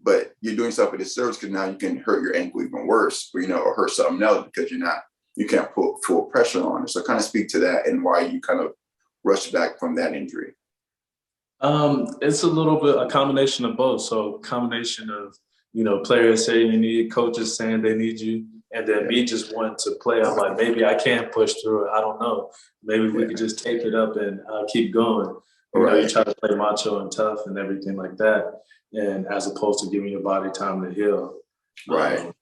S1: but you're doing stuff for this service, because now you can hurt your ankle even worse, or hurt something else because you can't put full pressure on it. So kind of speak to that and why you kind of rushed back from that injury.
S2: It's a little bit a combination of both. So combination of, players saying you need, coaches saying they need you, and then me just wanting to play. I'm like, maybe I can push through it. I don't know. Maybe we could just tape it up and keep going. You try to play macho and tough and everything like that, and as opposed to giving your body time to heal.
S1: Right.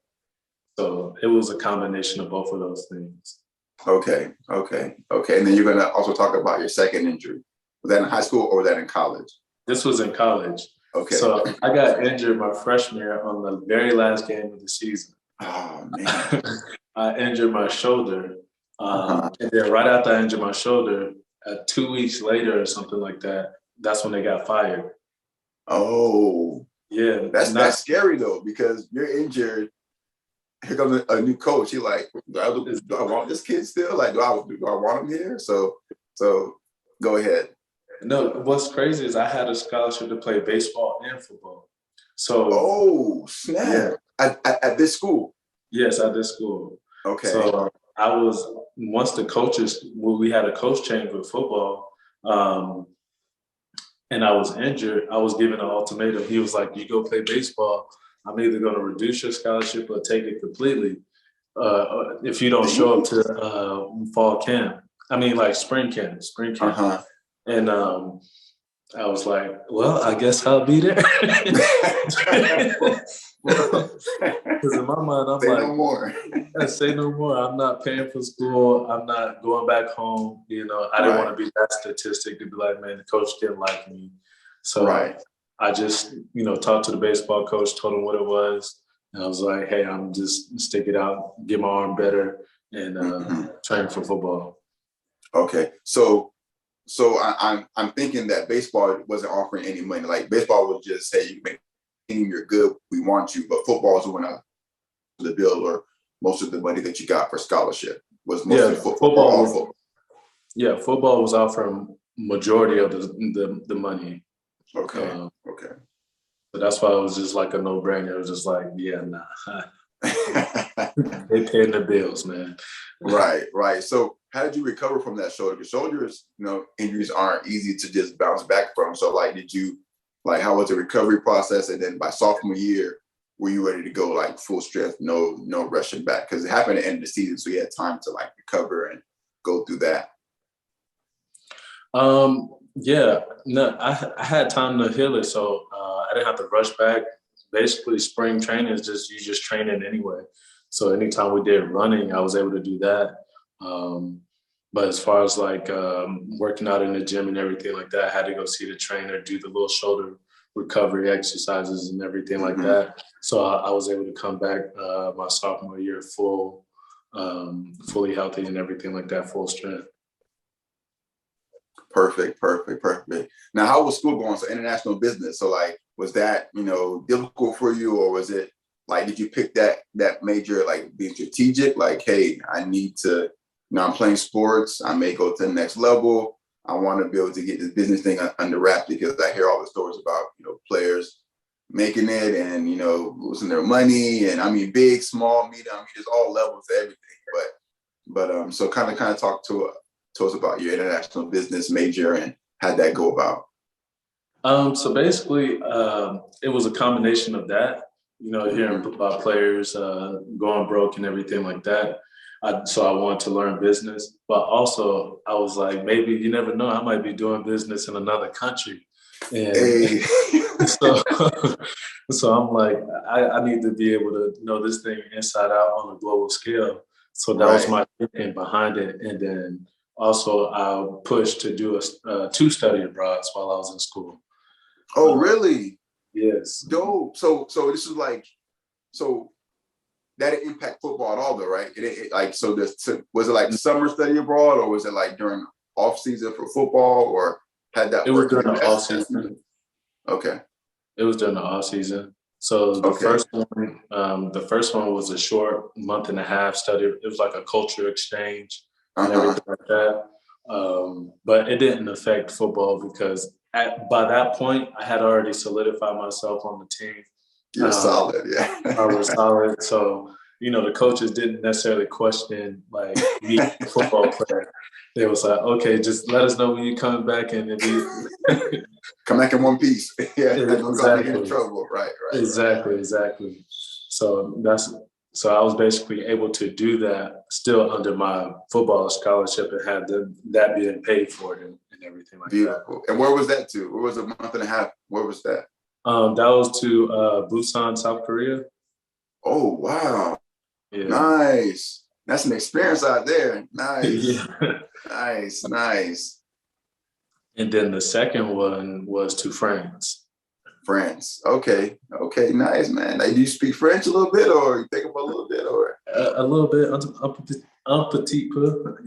S2: So it was a combination of both of those things.
S1: Okay. And then you're going to also talk about your second injury. Was that in high school or was that in college?
S2: This was in college.
S1: Okay.
S2: So I got injured my freshman year on the very last game of the season.
S1: Oh, man.
S2: I injured my shoulder. And then right after I injured my shoulder, 2 weeks later or something like that, that's when they got fired.
S1: Oh.
S2: Yeah.
S1: That's scary, though, because you're injured. Here comes a new coach. You're like, do I want this kid still? Like, do I want him here? So go ahead.
S2: No, what's crazy is I had a scholarship to play baseball and football. So
S1: Oh,
S2: yeah,
S1: snap. At this school.
S2: yes, I did school.
S1: Okay.
S2: So I was once the coaches, well, we had a coach change with football, um, and I was injured. I was given an ultimatum. He was like, "You go play baseball. I'm either going to reduce your scholarship or take it completely if you don't show up
S1: Dang.
S2: to fall camp. I mean, like spring camp."
S1: Uh-huh.
S2: And I was like, well, I guess I'll be there. Because in my mind, I'm
S1: Say
S2: like,
S1: no more.
S2: I say no more. I'm not paying for school. I'm not going back home. You know, I didn't want
S1: Right.
S2: to be that statistic to be like, man, the coach didn't like me. So
S1: Right.
S2: I just, talked to the baseball coach, told him what it was. And I was like, hey, I'm just stick it out, get my arm better, and
S1: Hmm.
S2: train for football.
S1: Okay. So I'm thinking that baseball wasn't offering any money. Like baseball was just say you make team, you're good, we want you, but football is when the bill or most of the money that you got for scholarship was
S2: Yeah,
S1: mostly football or all football.
S2: football was offering majority of the money.
S1: Okay.
S2: Um,
S1: Okay.
S2: so that's why it was just like a no brainer. It was just like, yeah, nah, they paying the bills, man.
S1: Right, right. So how did you recover from that shoulder? Because shoulders, injuries aren't easy to just bounce back from. So how was the recovery process? And then by sophomore year, were you ready to go like full strength, no rushing back? Because it happened at the end of the season, so you had time to like recover and go through that.
S2: Yeah, no, I had time to heal it, so I didn't have to rush back. Basically, spring training is just you just training anyway. So anytime we did running, I was able to do that. Um, but as far as like working out in the gym and everything like that, I had to go see the trainer, do the little shoulder recovery exercises and everything like
S1: Hmm.
S2: that. So I was able to come back my sophomore year fully healthy and everything like that, full strength.
S1: Perfect, perfect, perfect. Now, how was school going? So international business. So like, was that difficult for you, or was it like did you pick that major like being strategic? Like, hey, I need to. I'm playing sports. I may go to the next level. I want to be able to get this business thing under wraps because I hear all the stories about players making it and losing their money and I mean big, small, medium. I mean, there's all levels to everything. But so kind of talk to us about your international business major and how'd that go about?
S2: So basically, it was a combination of that, hearing
S1: Hmm.
S2: about players going broke and everything like that. So I wanted to learn business, but also I was like, maybe you never know, I might be doing business in another country. And
S1: Hey.
S2: so, so I'm like, I need to be able to know this thing inside out on a global scale. So that was
S1: Right.
S2: my thinking behind it. And then also I pushed to do two study abroads while I was in school.
S1: Oh,
S2: Uh,
S1: really?
S2: yes.
S1: Dope. So this is like so that didn't impact football at all, though, right? Like so. Was it like summer study abroad, or was it like during off season for football, or had
S2: It
S1: that
S2: was
S1: work?
S2: during the off
S1: As
S2: season.
S1: okay,
S2: It was during the off season. So
S1: okay,
S2: the first one was a short month and a half study. It was like a culture exchange
S1: uh
S2: and
S1: huh.
S2: everything like that. But it didn't affect football because by that point I had already solidified myself on the team.
S1: You're
S2: Um,
S1: solid,
S2: I was
S1: yeah.
S2: solid. So, the coaches didn't necessarily question like me, a football player. They was like, okay, just let us know when you're coming back and if you
S1: Come back in one piece. Yeah, don't cause me any
S2: exactly.
S1: trouble. Right, right,
S2: Exactly. So I was basically able to do that still under my football scholarship and have that being paid for and everything like that.
S1: beautiful. And where was that to? Where was a month and a half? Where was that?
S2: That was to Busan, South Korea.
S1: Oh, wow.
S2: Yeah.
S1: Nice. That's an experience out there. Nice.
S2: Yeah.
S1: Nice. Nice.
S2: And then the second one was to France.
S1: France. Okay. Okay. Nice, man. Now, do you speak French a little bit or you think about a little bit or?
S2: A little bit, un petit peu,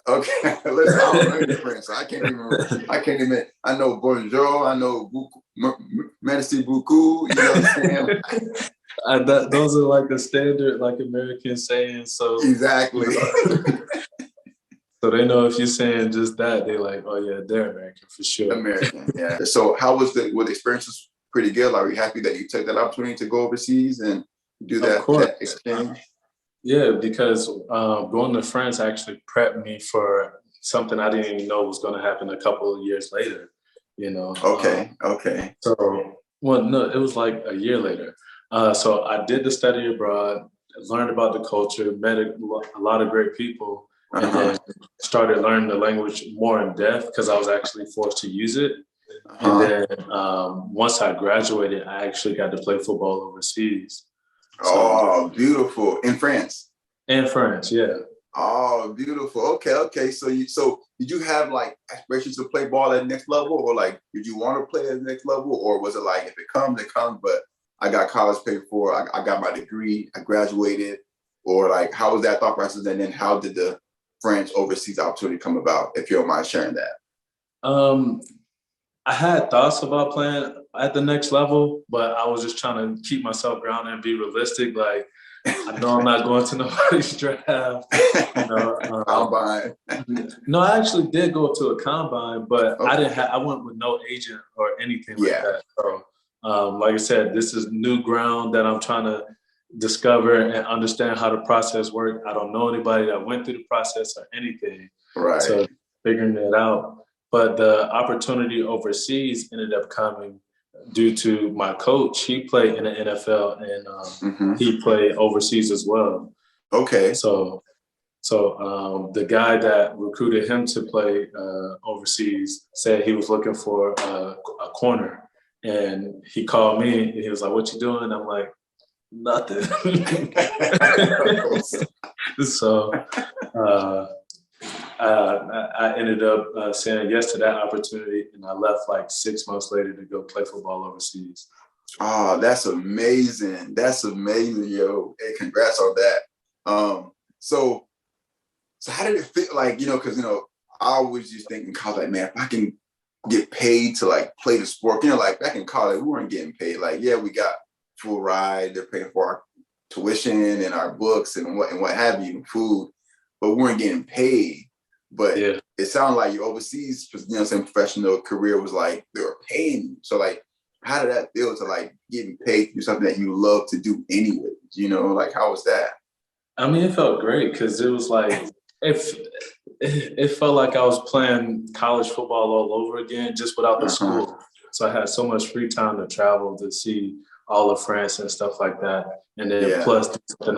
S1: Okay. Listen, I don't know any French, so I can't even, I know bonjour, I know merci beaucoup, you know what I'm saying?
S2: Those are like the standard like American sayings. So,
S1: Exactly.
S2: So they know if you're saying just that, they like, oh yeah, they're American for sure.
S1: American, yeah. So how was were the experiences pretty good? Like, were you happy that you took that opportunity to go overseas and do
S2: Of
S1: that
S2: course.
S1: exchange?
S2: Yeah, because going to France actually prepped me for something I didn't even know was going to happen a couple of years later, you know.
S1: Okay, okay.
S2: So, well, no, it was like a year later. So I did the study abroad, learned about the culture, met a lot of great people, and
S1: Uh-huh.
S2: then started learning the language more in depth because I was actually forced to use it. And
S1: Uh-huh.
S2: then once I graduated, I actually got to play football overseas. So,
S1: Oh, beautiful. In France.
S2: in France, yeah.
S1: Oh, beautiful. Okay, okay. So did you have like aspirations to play ball at the next level, or like did you want to play at the next level, or was it like if it comes, it comes? But I got college paid for. I got my degree. I graduated, or like how was that thought process? And then how did the French overseas opportunity come about? If you don't mind sharing that.
S2: Um, I had thoughts about playing at the next level, but I was just trying to keep myself grounded and be realistic. Like, I know I'm not going to nobody's draft. You know,
S1: Combine.
S2: no, I actually did go to a combine, but I
S1: Okay.
S2: didn't have. I went with no agent or anything like
S1: Yeah.
S2: that. So, like I said, this is new ground that I'm trying to discover and understand how the process works. I don't know anybody that went through the process or anything,
S1: Right.
S2: so figuring it out. But the opportunity overseas ended up coming due to my coach. He played in the NFL and
S1: Mm-hmm.
S2: he played overseas as well.
S1: Okay.
S2: So the guy that recruited him to play overseas said he was looking for a corner, and he called me and he was like, "What you doing?" I'm like, "Nothing." So uh, I ended up saying yes to that opportunity, and I left like 6 months later to go play football overseas.
S1: Oh, that's amazing. That's amazing, yo. Hey, congrats on that. So how did it feel like, because I was just thinking college, like, man, if I can get paid to like play the sport, like back in college, we weren't getting paid. Like, yeah, we got full ride, they're paying for our tuition and our books and what have you, food, but we weren't getting paid. But
S2: Yeah.
S1: it sounded like your overseas, saying professional career was like they were paying you. So like, how did that feel to like getting paid to do something that you love to do anyway? Like how was that?
S2: I mean, it felt great because it was like if it felt like I was playing college football all over again, just without the
S1: Uh-huh.
S2: school. So I had so much free time to travel to see all of France and stuff like that, and then
S1: Yeah.
S2: plus something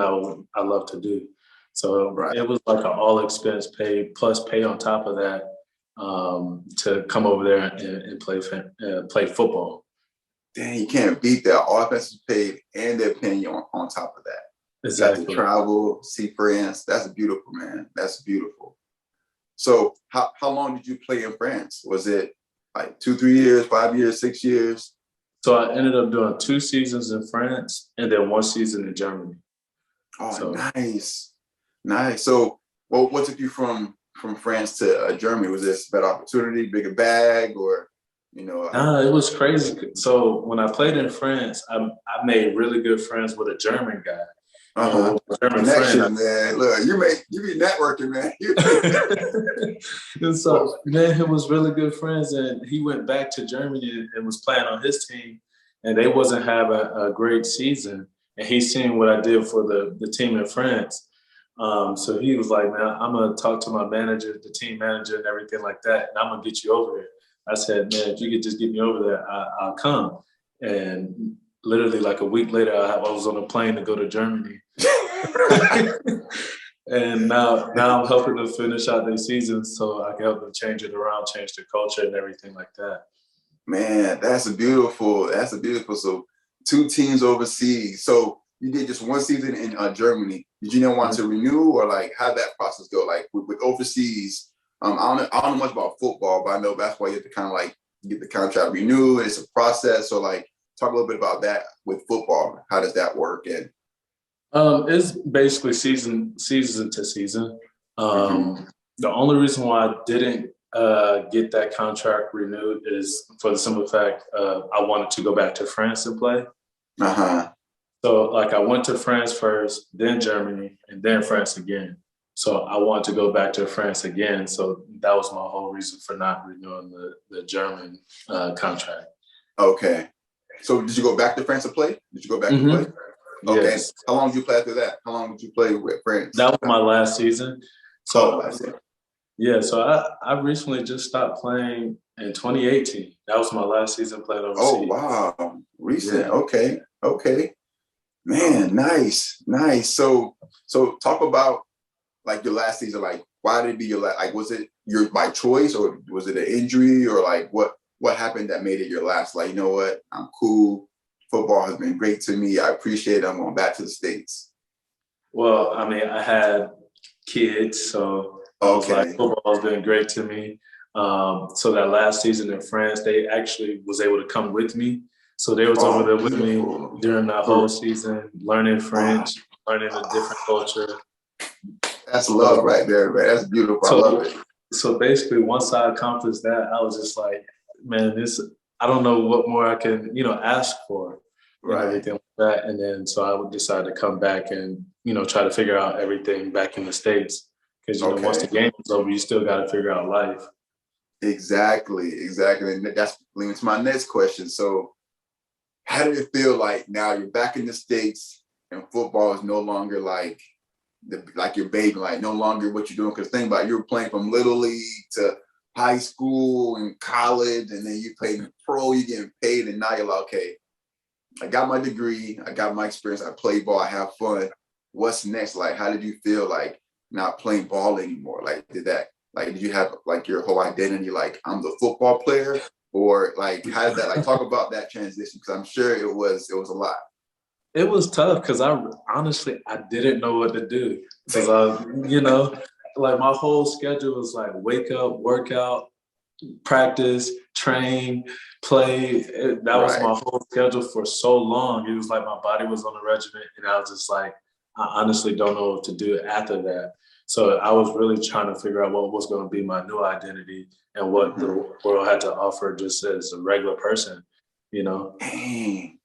S2: I love to do. So
S1: Right.
S2: it was like an all expense paid plus pay on top of that to come over there and play football.
S1: Dang, you can't beat that. Offense is paid and they're paying you on top of that. Got to
S2: Exactly.
S1: travel, see friends. That's beautiful, man. That's beautiful. So how long did you play in France? Was it like 2, 3 years, 5 years, 6 years?
S2: So I ended up doing 2 seasons in France and then 1 season in Germany.
S1: Oh,
S2: So
S1: nice. Nice. So what took you from France to Germany? Was this a better opportunity, bigger bag, or,
S2: it was crazy. So when I played in France, I made really good friends with a German guy.
S1: uh-huh.
S2: And with a German
S1: Connection,
S2: friend,
S1: man. Look, you be networking, man.
S2: and so me and him was really good friends. And he went back to Germany and was playing on his team, and they wasn't having a great season. And he seen what I did for the team in France. So he was like, "Man, I'm gonna talk to my manager, the team manager, and everything like that, and I'm gonna get you over here." I said, "Man, if you could just get me over there, I'll come." And literally like a week later, I was on a plane to go to Germany. And now I'm helping them finish out their season so I can help them change it around, change the culture and everything like that.
S1: Man, that's beautiful. That's beautiful. So 2 teams overseas. So you did just 1 season in Germany. Did you not want to renew, or like how that process go? Like with overseas, I don't know much about football, but I know that's why you have to kind of like get the contract renewed. It's a process. So like talk a little bit about that with football. How does that work? And
S2: It's basically season to season.
S1: mm-hmm.
S2: The only reason why I didn't get that contract renewed is for the simple fact I wanted to go back to France and play.
S1: Uh-huh.
S2: So like I went to France first, then Germany, and then France again. So I wanted to go back to France again. So that was my whole reason for not renewing the German contract.
S1: Okay. So did you go back to France to play? Did you go back to play? Okay.
S2: Yes.
S1: How long did you play after that? How long did you play with France?
S2: That was my last season.
S1: Oh,
S2: So
S1: I see.
S2: yeah, so I recently just stopped playing in 2018. That was my last season playing
S1: Oh,
S2: overseas.
S1: wow. Recent.
S2: Yeah.
S1: Okay. Okay. Man, nice. Nice. So talk about like your last season. Like, why did it be your last? Like, was it your by choice, or was it an injury, or like what happened that made it your last? Like, you know what? I'm cool. Football has been great to me. I appreciate it. I'm going back to the States.
S2: Well, I mean, I had kids, so I was like,
S1: Okay.
S2: football has been great to me. So that last season in France, they actually was able to come with me. So they was over
S1: Oh,
S2: there with me
S1: beautiful.
S2: during that whole season, learning
S1: Wow.
S2: French, learning a different culture.
S1: That's love
S2: So,
S1: right there, man. That's beautiful. I love
S2: so,
S1: it.
S2: so basically, once I accomplished that, I was just like, man, I don't know what more I can, ask for and
S1: Right.
S2: everything like that. And then so I would decide to come back and, try to figure out everything back in the States. Because, once the
S1: Okay.
S2: game is over, you still got to figure out life.
S1: Exactly. Exactly. And that's leading to my next question. So, how did it feel like now you're back in the States and football is no longer like like your baby, like no longer what you're doing? Because think about it, you were playing from little league to high school and college, and then you played pro, you getting paid, and now you're like, okay, I got my degree, I got my experience, I play ball, I have fun. What's next? Like, how did you feel like not playing ball anymore? Like, did you have like your whole identity, like I'm the football player? Or like, how did that, like, talk about that transition? Because I'm sure it was a lot.
S2: It was tough because I didn't know what to do. Because like my whole schedule was like wake up, workout, practice, train, play. That was
S1: Right.
S2: my whole schedule for so long. It was like my body was on a regimen, and I was just like, I honestly don't know what to do after that. So I was really trying to figure out what was going to be my new identity and what
S1: Mm-hmm.
S2: the world had to offer just as a regular person, you know.
S1: Dang,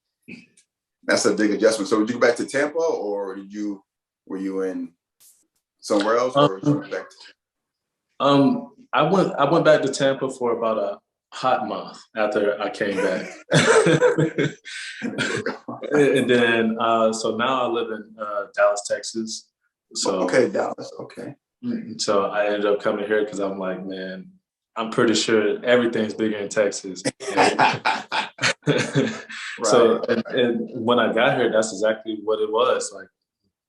S1: that's a big adjustment. So did you go back to Tampa, or were you in somewhere else, or did you
S2: Um,
S1: go back?
S2: I went back to Tampa for about a hot month after I came back. And then so now I live in Dallas, Texas.
S1: Okay,
S2: So
S1: Dallas. Okay.
S2: so I ended up coming here because I'm like, man, I'm pretty sure everything's bigger in Texas. And
S1: Right.
S2: so and when I got here, that's exactly what it was. Like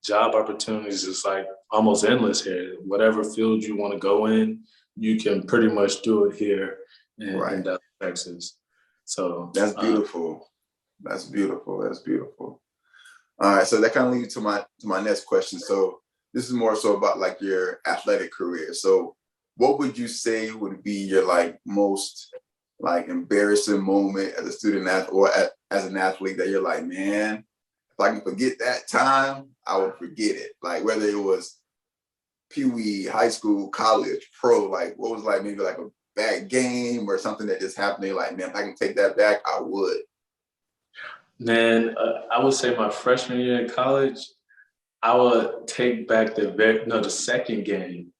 S2: job opportunities is like almost endless here. Whatever field you want to go in, you can pretty much do it here in
S1: Right.
S2: Dallas, Texas. So
S1: That's beautiful. That's beautiful. That's beautiful. All right. So that kind of leads to my next question. So this is more so about like your athletic career. So what would you say would be your like most like embarrassing moment as a student athlete or as an athlete that you're like, man, if I can forget that time, I would forget it. Like whether it was Pee Wee, high school, college, pro, like what was like maybe like a bad game or something that just happened. You're like, man, if I can take that back, I would.
S2: man, I would say my freshman year in college, I would take back the second game.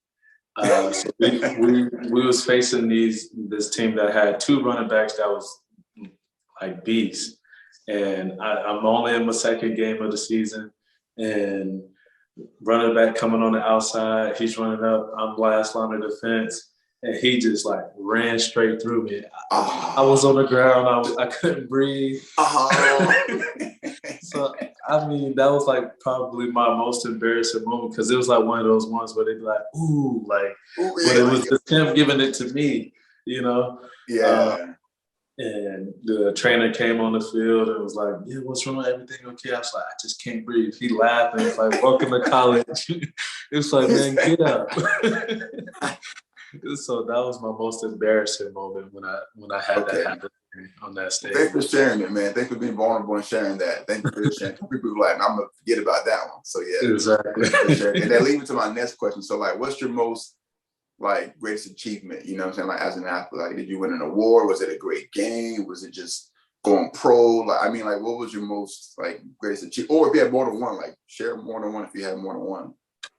S2: So we was facing this team that had two running backs that was like beasts, and I'm only in my second game of the season, and running back coming on the outside, he's running up, I'm last line of defense, and he just like ran straight through me. I was
S1: Oh,
S2: on the ground, I couldn't breathe.
S1: oh.
S2: So I mean, that was like probably my most embarrassing moment because it was like one of those ones where they'd be like, "Ooh," like,
S1: Ooh,
S2: but
S1: yeah,
S2: it
S1: like
S2: was just him giving it to me, you know. Uh,
S1: yeah.
S2: and the trainer came on the field and was like, "Yeah, what's wrong? Everything okay?" I was like, "I just can't breathe." He laughed and was like, "Welcome to college." It's like, man, get up. So that was my most embarrassing moment when I had that
S1: Okay.
S2: happen on that
S1: Well, thanks for
S2: stage.
S1: sharing it, man. Thanks for being vulnerable and sharing that. Thank you for sharing. People are like, I'm gonna forget about that one. So yeah,
S2: Exactly.
S1: thank you for sharing. And that leads me to my next question. So like, what's your most like greatest achievement? You know what I'm saying? Like as an athlete, like did you win an award? Was it a great game? Was it just going pro? Like I mean, like what was your most like greatest achievement? Or if you had more than one, like share more than one if you had more than one.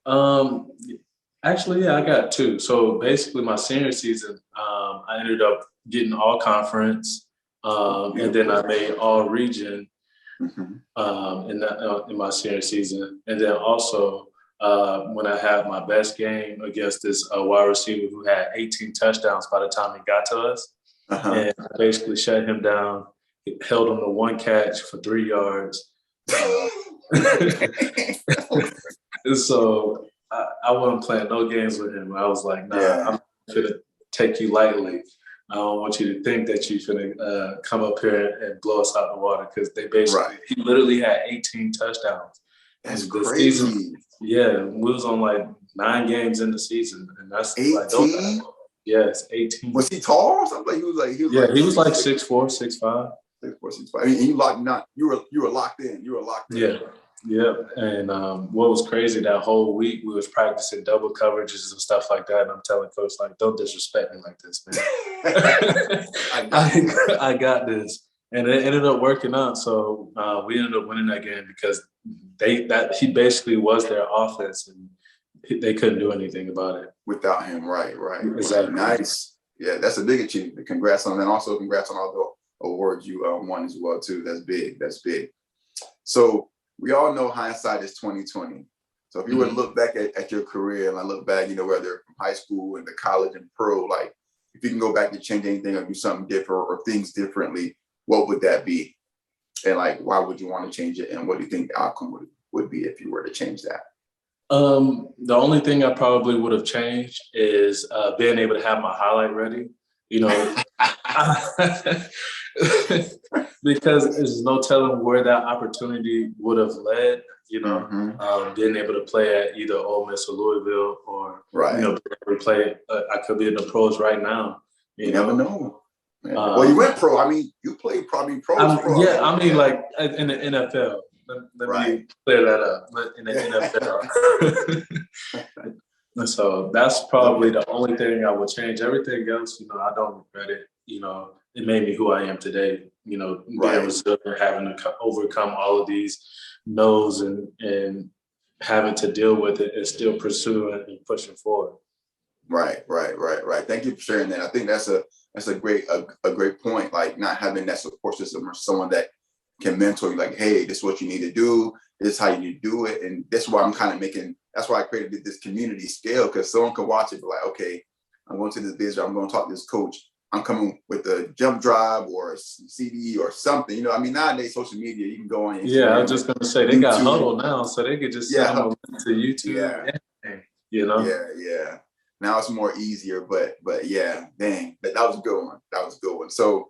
S2: Um, Actually, yeah, I got two. So basically, my senior season, I ended up getting all conference, and then I
S1: Beautiful.
S2: made all region
S1: Hmm.
S2: in my senior season, and then also when I had my best game against this wide receiver who had 18 touchdowns by the time he got to us,
S1: Uh-huh.
S2: and I basically shut him down. Held him to one catch for 3 yards. Uh, and so I wasn't playing no games with him. I was like, nah,
S1: Yeah.
S2: I'm gonna take you lightly. I don't want you to think that you're gonna come up here and blow us out the water because
S1: Right.
S2: he literally had 18 touchdowns.
S1: That's
S2: And the season,
S1: crazy.
S2: yeah, we was on like 9 games in the season, and that's like those.
S1: 18?
S2: Yes, 18.
S1: Was he tall or something? He was
S2: Yeah,
S1: like
S2: he was like
S1: six,
S2: 6'4", 6'5".
S1: 6'4", 6'5". I mean, you locked not you were locked in. You were locked in.
S2: Yeah. Yeah. And what was crazy that whole week we was practicing double coverages and stuff like that. And I'm telling folks like, don't disrespect me like this, man.
S1: I got this.
S2: I got this. And it ended up working out. So we ended up winning that game because he basically was their offense and they couldn't do anything about it.
S1: Without him, right, right, right.
S2: Exactly.
S1: Nice. Yeah, that's a big achievement. Congrats on that. Also, congrats on all the awards you won as well too. That's big. That's big. So we all know hindsight is 2020. So if you were to look back at your career and I look back, whether from high school into college and pro, like if you can go back to change anything or do something different or things differently, what would that be? And like, why would you want to change it? And what do you think the outcome would be if you were to change that?
S2: The only thing I probably would have changed is being able to have my highlight ready. You know, because there's no telling where that opportunity would have led. Being able to play at either Ole Miss or Louisville, or
S1: Right.
S2: play. I could be in the pros right now.
S1: You never know. Well, you went pro. I mean, you played probably pro.
S2: Yeah, I mean, like in the NFL. Let me clear that up. In the NFL. So that's probably the only thing I would change. Everything else, I don't regret it. It made me who I am today. Being resilient, having to overcome all of these no's and having to deal with it and still pursuing and pushing forward.
S1: Right. Thank you for sharing that. I think that's a great point. Like not having that support system or someone that can mentor you. Like, hey, this is what you need to do. This is how you need to do it. And that's why I'm kind of making. That's why I created this community SKaL because someone can watch it. Be like, okay, I'm going to this business. I'm going to talk to this coach. I'm coming with a jump drive or a CD or something. I mean, nowadays social media, you can go on. Instagram,
S2: yeah, I was just gonna say they got Huddle now, so they could just send them to YouTube.
S1: Yeah. Now it's more easier, but yeah, dang, that was a good one. That was a good one. So,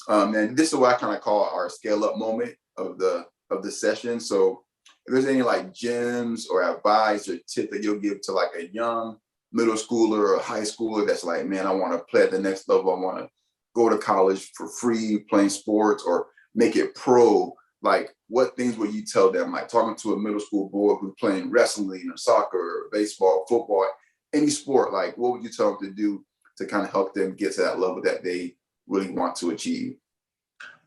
S1: and this is what I kind of call our scale up moment of the session. So, if there's any like gems or advice or tip that you'll give to like a young middle schooler or high schooler that's like, man, I want to play at the next level. I want to go to college for free, playing sports or make it pro. Like, what things would you tell them? Like talking to a middle school boy who's playing wrestling or soccer, or baseball, football, any sport. Like, what would you tell them to do to kind of help them get to that level that they really want to achieve?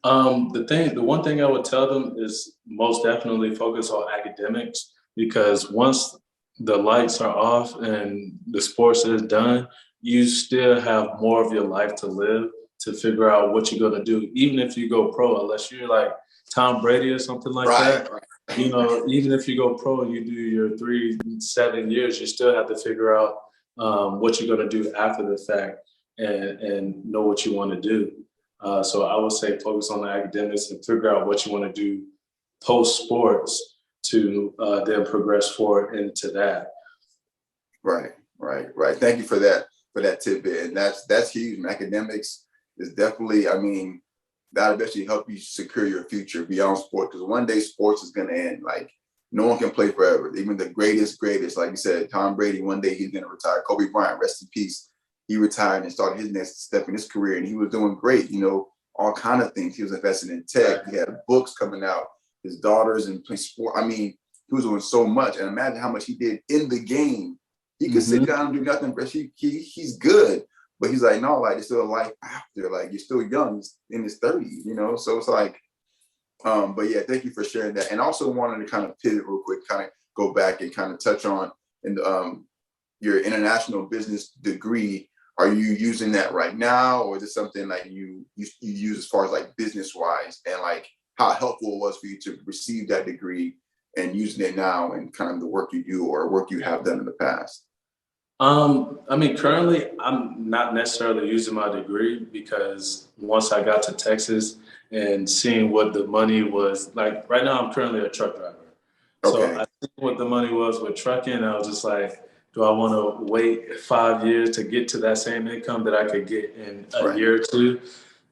S2: The one thing I would tell them is most definitely focus on academics, because once the lights are off and the sports is done, you still have more of your life to live to figure out what you're going to do, even if you go pro, unless you're like Tom Brady or something like that. Even if you go pro and you do your 7 years, you still have to figure out what you're going to do after the fact and know what you want to do. So I would say focus on the academics and figure out what you want to do post sports to then progress forward into that.
S1: Right. Thank you for that tidbit, and that's huge. And academics is definitely, I mean, that'll eventually help you secure your future beyond sport. Because one day sports is going to end. Like no one can play forever. Even the greatest, like you said, Tom Brady. One day he's going to retire. Kobe Bryant, rest in peace. He retired and started his next step in his career, and he was doing great. All kind of things. He was investing in tech. He had books coming out. His daughters and playing sport. I mean, he was doing so much. And imagine how much he did in the game. He could sit down and do nothing, but he's good. But he's like, no, like, there's still a life after. Like, you're still young, he's in his 30s, So it's like, but yeah, thank you for sharing that. And also wanted to kind of pivot real quick, kind of go back and kind of touch on and your international business degree, are you using that right now, or is it something like you use as far as like business wise, and like how helpful it was for you to receive that degree and using it now and kind of the work you do or work you have done in the past?
S2: I mean, currently, I'm not necessarily using my degree because once I got to Texas and seeing what the money was like, right now, I'm currently a truck driver. So
S1: Okay.
S2: I see what the money was with trucking. I was just like, do I want to wait 5 years to get to that same income that I could get in a
S1: Right.
S2: year or two?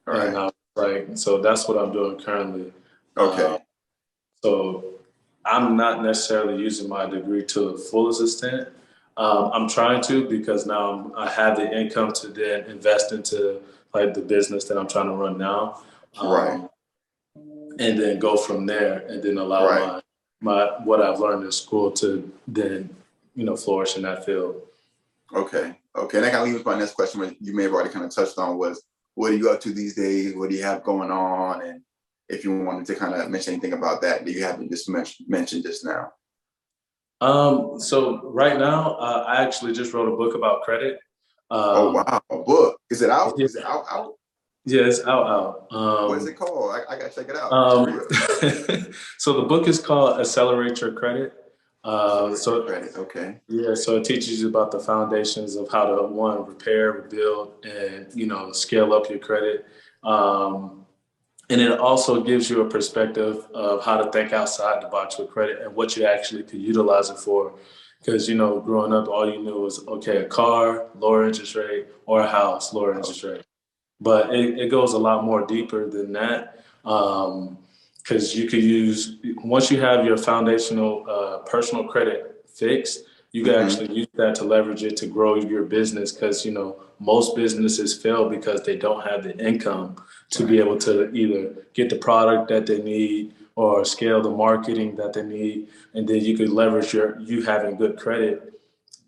S1: All
S2: And
S1: right.
S2: like, so that's what I'm doing currently. Uh,
S1: Okay.
S2: so I'm not necessarily using my degree to the fullest extent. I'm trying to because now I have the income to then invest into like the business that I'm trying to run now,
S1: Right.
S2: um, and then go from there, and then allow
S1: Right.
S2: my what I've learned in school to then flourish in that field.
S1: Okay. Okay. And that kind of leads me to my next question, which you may have already kind of touched on, was what are you up to these days? What do you have going on? And if you wanted to kind of mention anything about that you haven't just mentioned just now.
S2: So right now, I actually just wrote a book about credit.
S1: Oh
S2: Um,
S1: wow, a book. Is it out?
S2: yeah,
S1: Is it out?
S2: yeah, it's out.
S1: What is it called? I gotta check it out for
S2: Um,
S1: real.
S2: so the book is called Accelerate Your Credit.
S1: Accelerate your
S2: So
S1: credit. Okay.
S2: yeah, so it teaches you about the foundations of how to one repair, rebuild, and scale up your credit. Um, and it also gives you a perspective of how to think outside the box with credit and what you actually could utilize it for. Because growing up, all you knew was okay, a car, lower interest rate, or a house, lower interest rate. But it goes a lot more deeper than that. Because you could use, once you have your foundational personal credit fixed, you can
S1: Mm-hmm.
S2: actually use that to leverage it to grow your business. Because most businesses fail because they don't have the income to be
S1: Right.
S2: able to either get the product that they need or scale the marketing that they need. And then you could leverage you having good credit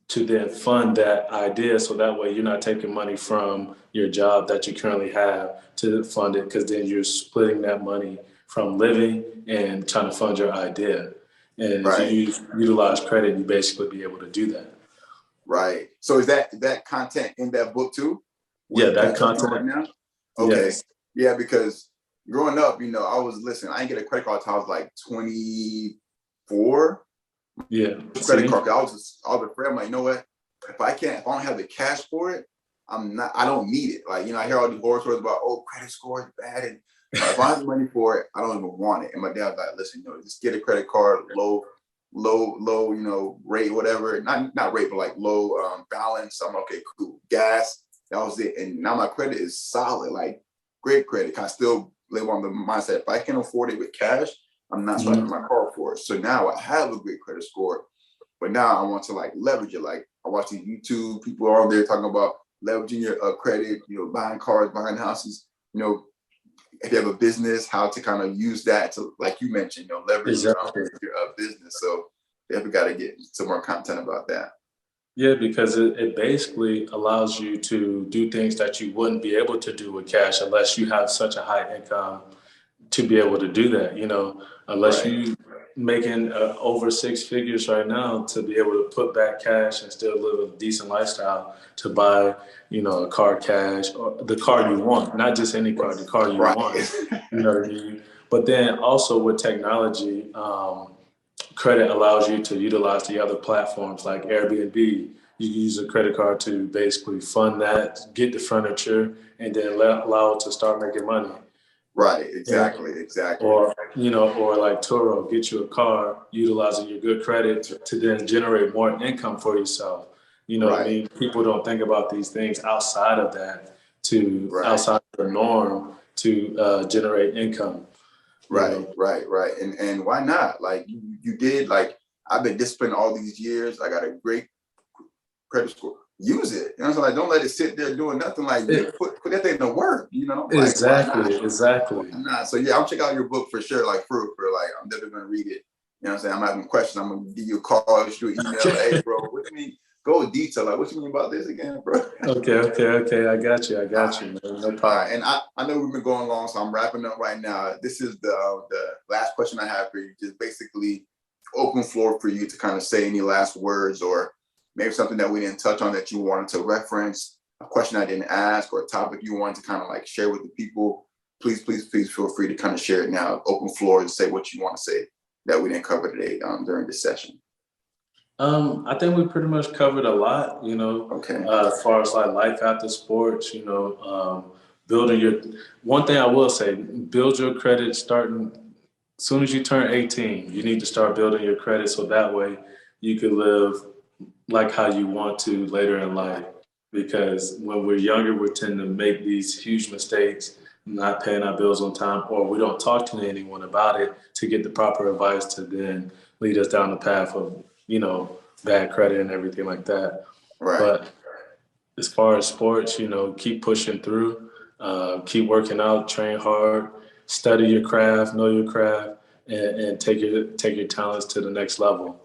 S2: to then fund that idea, so that way you're not taking money from your job that you currently have to fund it, because then you're splitting that money from living and trying to fund your idea. And if you
S1: Right.
S2: utilize credit, you basically be able to do that.
S1: Right. So is that content in that book too? What
S2: Yeah,
S1: you kind
S2: that
S1: of touched on
S2: content.
S1: right now? Okay.
S2: Yes.
S1: Yeah, because growing up, I was listening. I didn't get a credit card until I was like 24.
S2: Yeah.
S1: Credit
S2: See.
S1: card. I was afraid. I'm like, you know what? If I don't have the cash for it, I don't need it. Like, I hear all these horror stories about, oh, credit score is bad. And if I have the money for it, I don't even want it. And my dad was like, listen, just get a credit card, low, rate, whatever. Not rate, but like low balance. I'm okay, cool. Gas. That was it. And now my credit is solid, like great credit. I still live on the mindset. If I can afford it with cash, I'm not swiping
S2: Mhm.
S1: my card for it. So now I have a great credit score, but now I want to like leverage it. Like I watch these YouTube people are on there talking about leveraging your credit, buying cars, buying houses, if you have a business, how to kind of use that to, like you mentioned, leverage
S2: Exactly.
S1: your business. So definitely got to get some more content about that.
S2: Yeah, because it basically allows you to do things that you wouldn't be able to do with cash unless you have such a high income to be able to do that, unless
S1: Right.
S2: you making over six figures right now to be able to put back cash and still live a decent lifestyle to buy, a car cash or the car you
S1: Right.
S2: want, not just any car, the car you
S1: Right.
S2: want, you know what I mean? But then also with technology, credit allows you to utilize the other platforms like Airbnb. You can use a credit card to basically fund that, get the furniture, and then allow it to start making money.
S1: Right.
S2: And
S1: Exactly.
S2: or like Turo, get you a car, utilizing your good credit to then generate more income for yourself. You know what I
S1: Right.
S2: mean? People don't think about these things outside of that, to
S1: Right.
S2: outside of the norm to generate income. You
S1: Right.
S2: know,
S1: Right. And why not? Like you did. Like I've been disciplined all these years. I got a great credit score. Use it. So like don't let it sit there doing nothing. Like
S2: it,
S1: put that thing to work. Like why not? Why
S2: exactly.
S1: not? So yeah, I'll check out your book for sure. Like for like I'm definitely gonna read it. I'm having questions. I'm gonna give you a call, shoot an email. Like, hey, bro, what do you mean? Go with detail. Like, what you mean about this again, bro?
S2: Okay. I
S1: All
S2: got
S1: right.
S2: you, man. No
S1: All right.
S2: problem.
S1: And I know we've been going long, so I'm wrapping up right now. This is the last question I have for you. Just basically open floor for you to kind of say any last words or maybe something that we didn't touch on that you wanted to reference, a question I didn't ask, or a topic you wanted to kind of like share with the people, please feel free to kind of share it now. Open floor to say what you want to say that we didn't cover today during this session.
S2: I think we pretty much covered a lot,
S1: Okay.
S2: as far as like life after sports, building your, one thing I will say, build your credit starting as soon as you turn 18. You need to start building your credit so that way you can live like how you want to later in life. Because when we're younger, we tend to make these huge mistakes, not paying our bills on time, or we don't talk to anyone about it to get the proper advice to then lead us down the path of, bad credit and everything like that.
S1: Right.
S2: But as far as sports, keep pushing through, keep working out, train hard, study your craft, know your craft, and take your talents to the next level.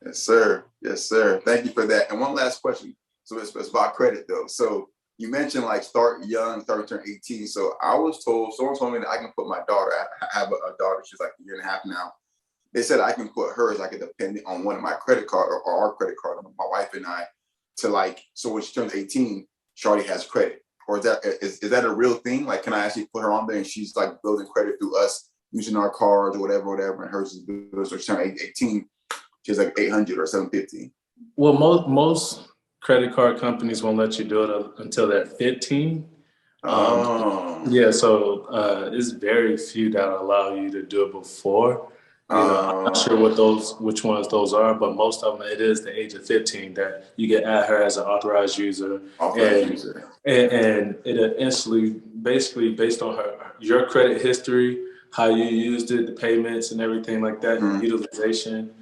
S1: Yes, sir. Yes, sir. Thank you for that. And one last question. So it's about credit though. So you mentioned like start young, start to turn 18. So I was told, someone told me that I can put my daughter, I have a daughter, she's like a year and a half now. They said I can put hers like a dependent on one of my credit card or our credit card, my wife and I, to like, so when she turns 18, she already has credit. Or is that a real thing? Like, can I actually put her on there and she's like building credit through us using our cards or whatever, and hers is good. So she turned 18, she's like 800 or 750.
S2: Well, most credit card companies won't let you do it until they're 15. Yeah, so it's very few that allow you to do it before. I'm not sure which ones those are, but most of them, it is the age of 15 that you can add her as an authorized user. And it instantly, basically based on your credit history, how you used it, the payments and everything like that, utilization,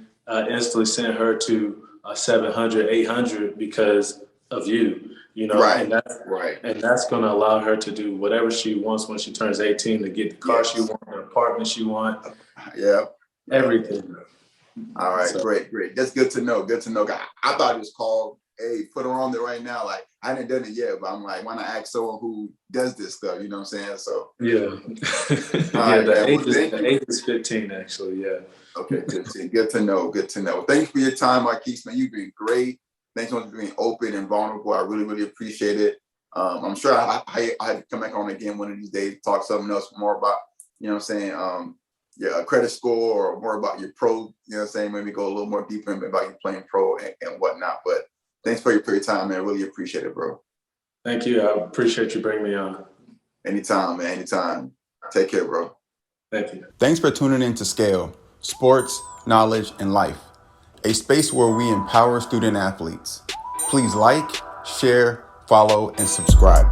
S2: instantly send her to 700, 800 because of you.
S1: Right.
S2: And that's going to allow her to do whatever she wants when she turns 18 to get the car she wants, the apartment she wants.
S1: Yeah.
S2: Everything.
S1: All right, so. Great. That's good to know. I thought it was called, hey, put her on there right now. Like, I hadn't done it yet, but I'm like, why not ask someone who does this stuff? You know what I'm saying? So
S2: yeah. The age is 15, actually. Yeah.
S1: Okay, good to know. Thank you for your time, Marquis, man. You've been great. Thanks so much for being open and vulnerable. I really, really appreciate it. I'm sure I have to come back on again one of these days, talk something else more about, your credit score or more about your pro, maybe go a little more deeper about you playing pro and whatnot. But thanks for your time, man. I really appreciate it, bro.
S2: Thank you. I appreciate you bringing me on.
S1: Anytime, man. Anytime. Take care, bro.
S2: Thank you.
S1: Thanks for tuning in to SKaL, Sports, Knowledge, and Life, a space where we empower student athletes. Please like, share, follow, and subscribe.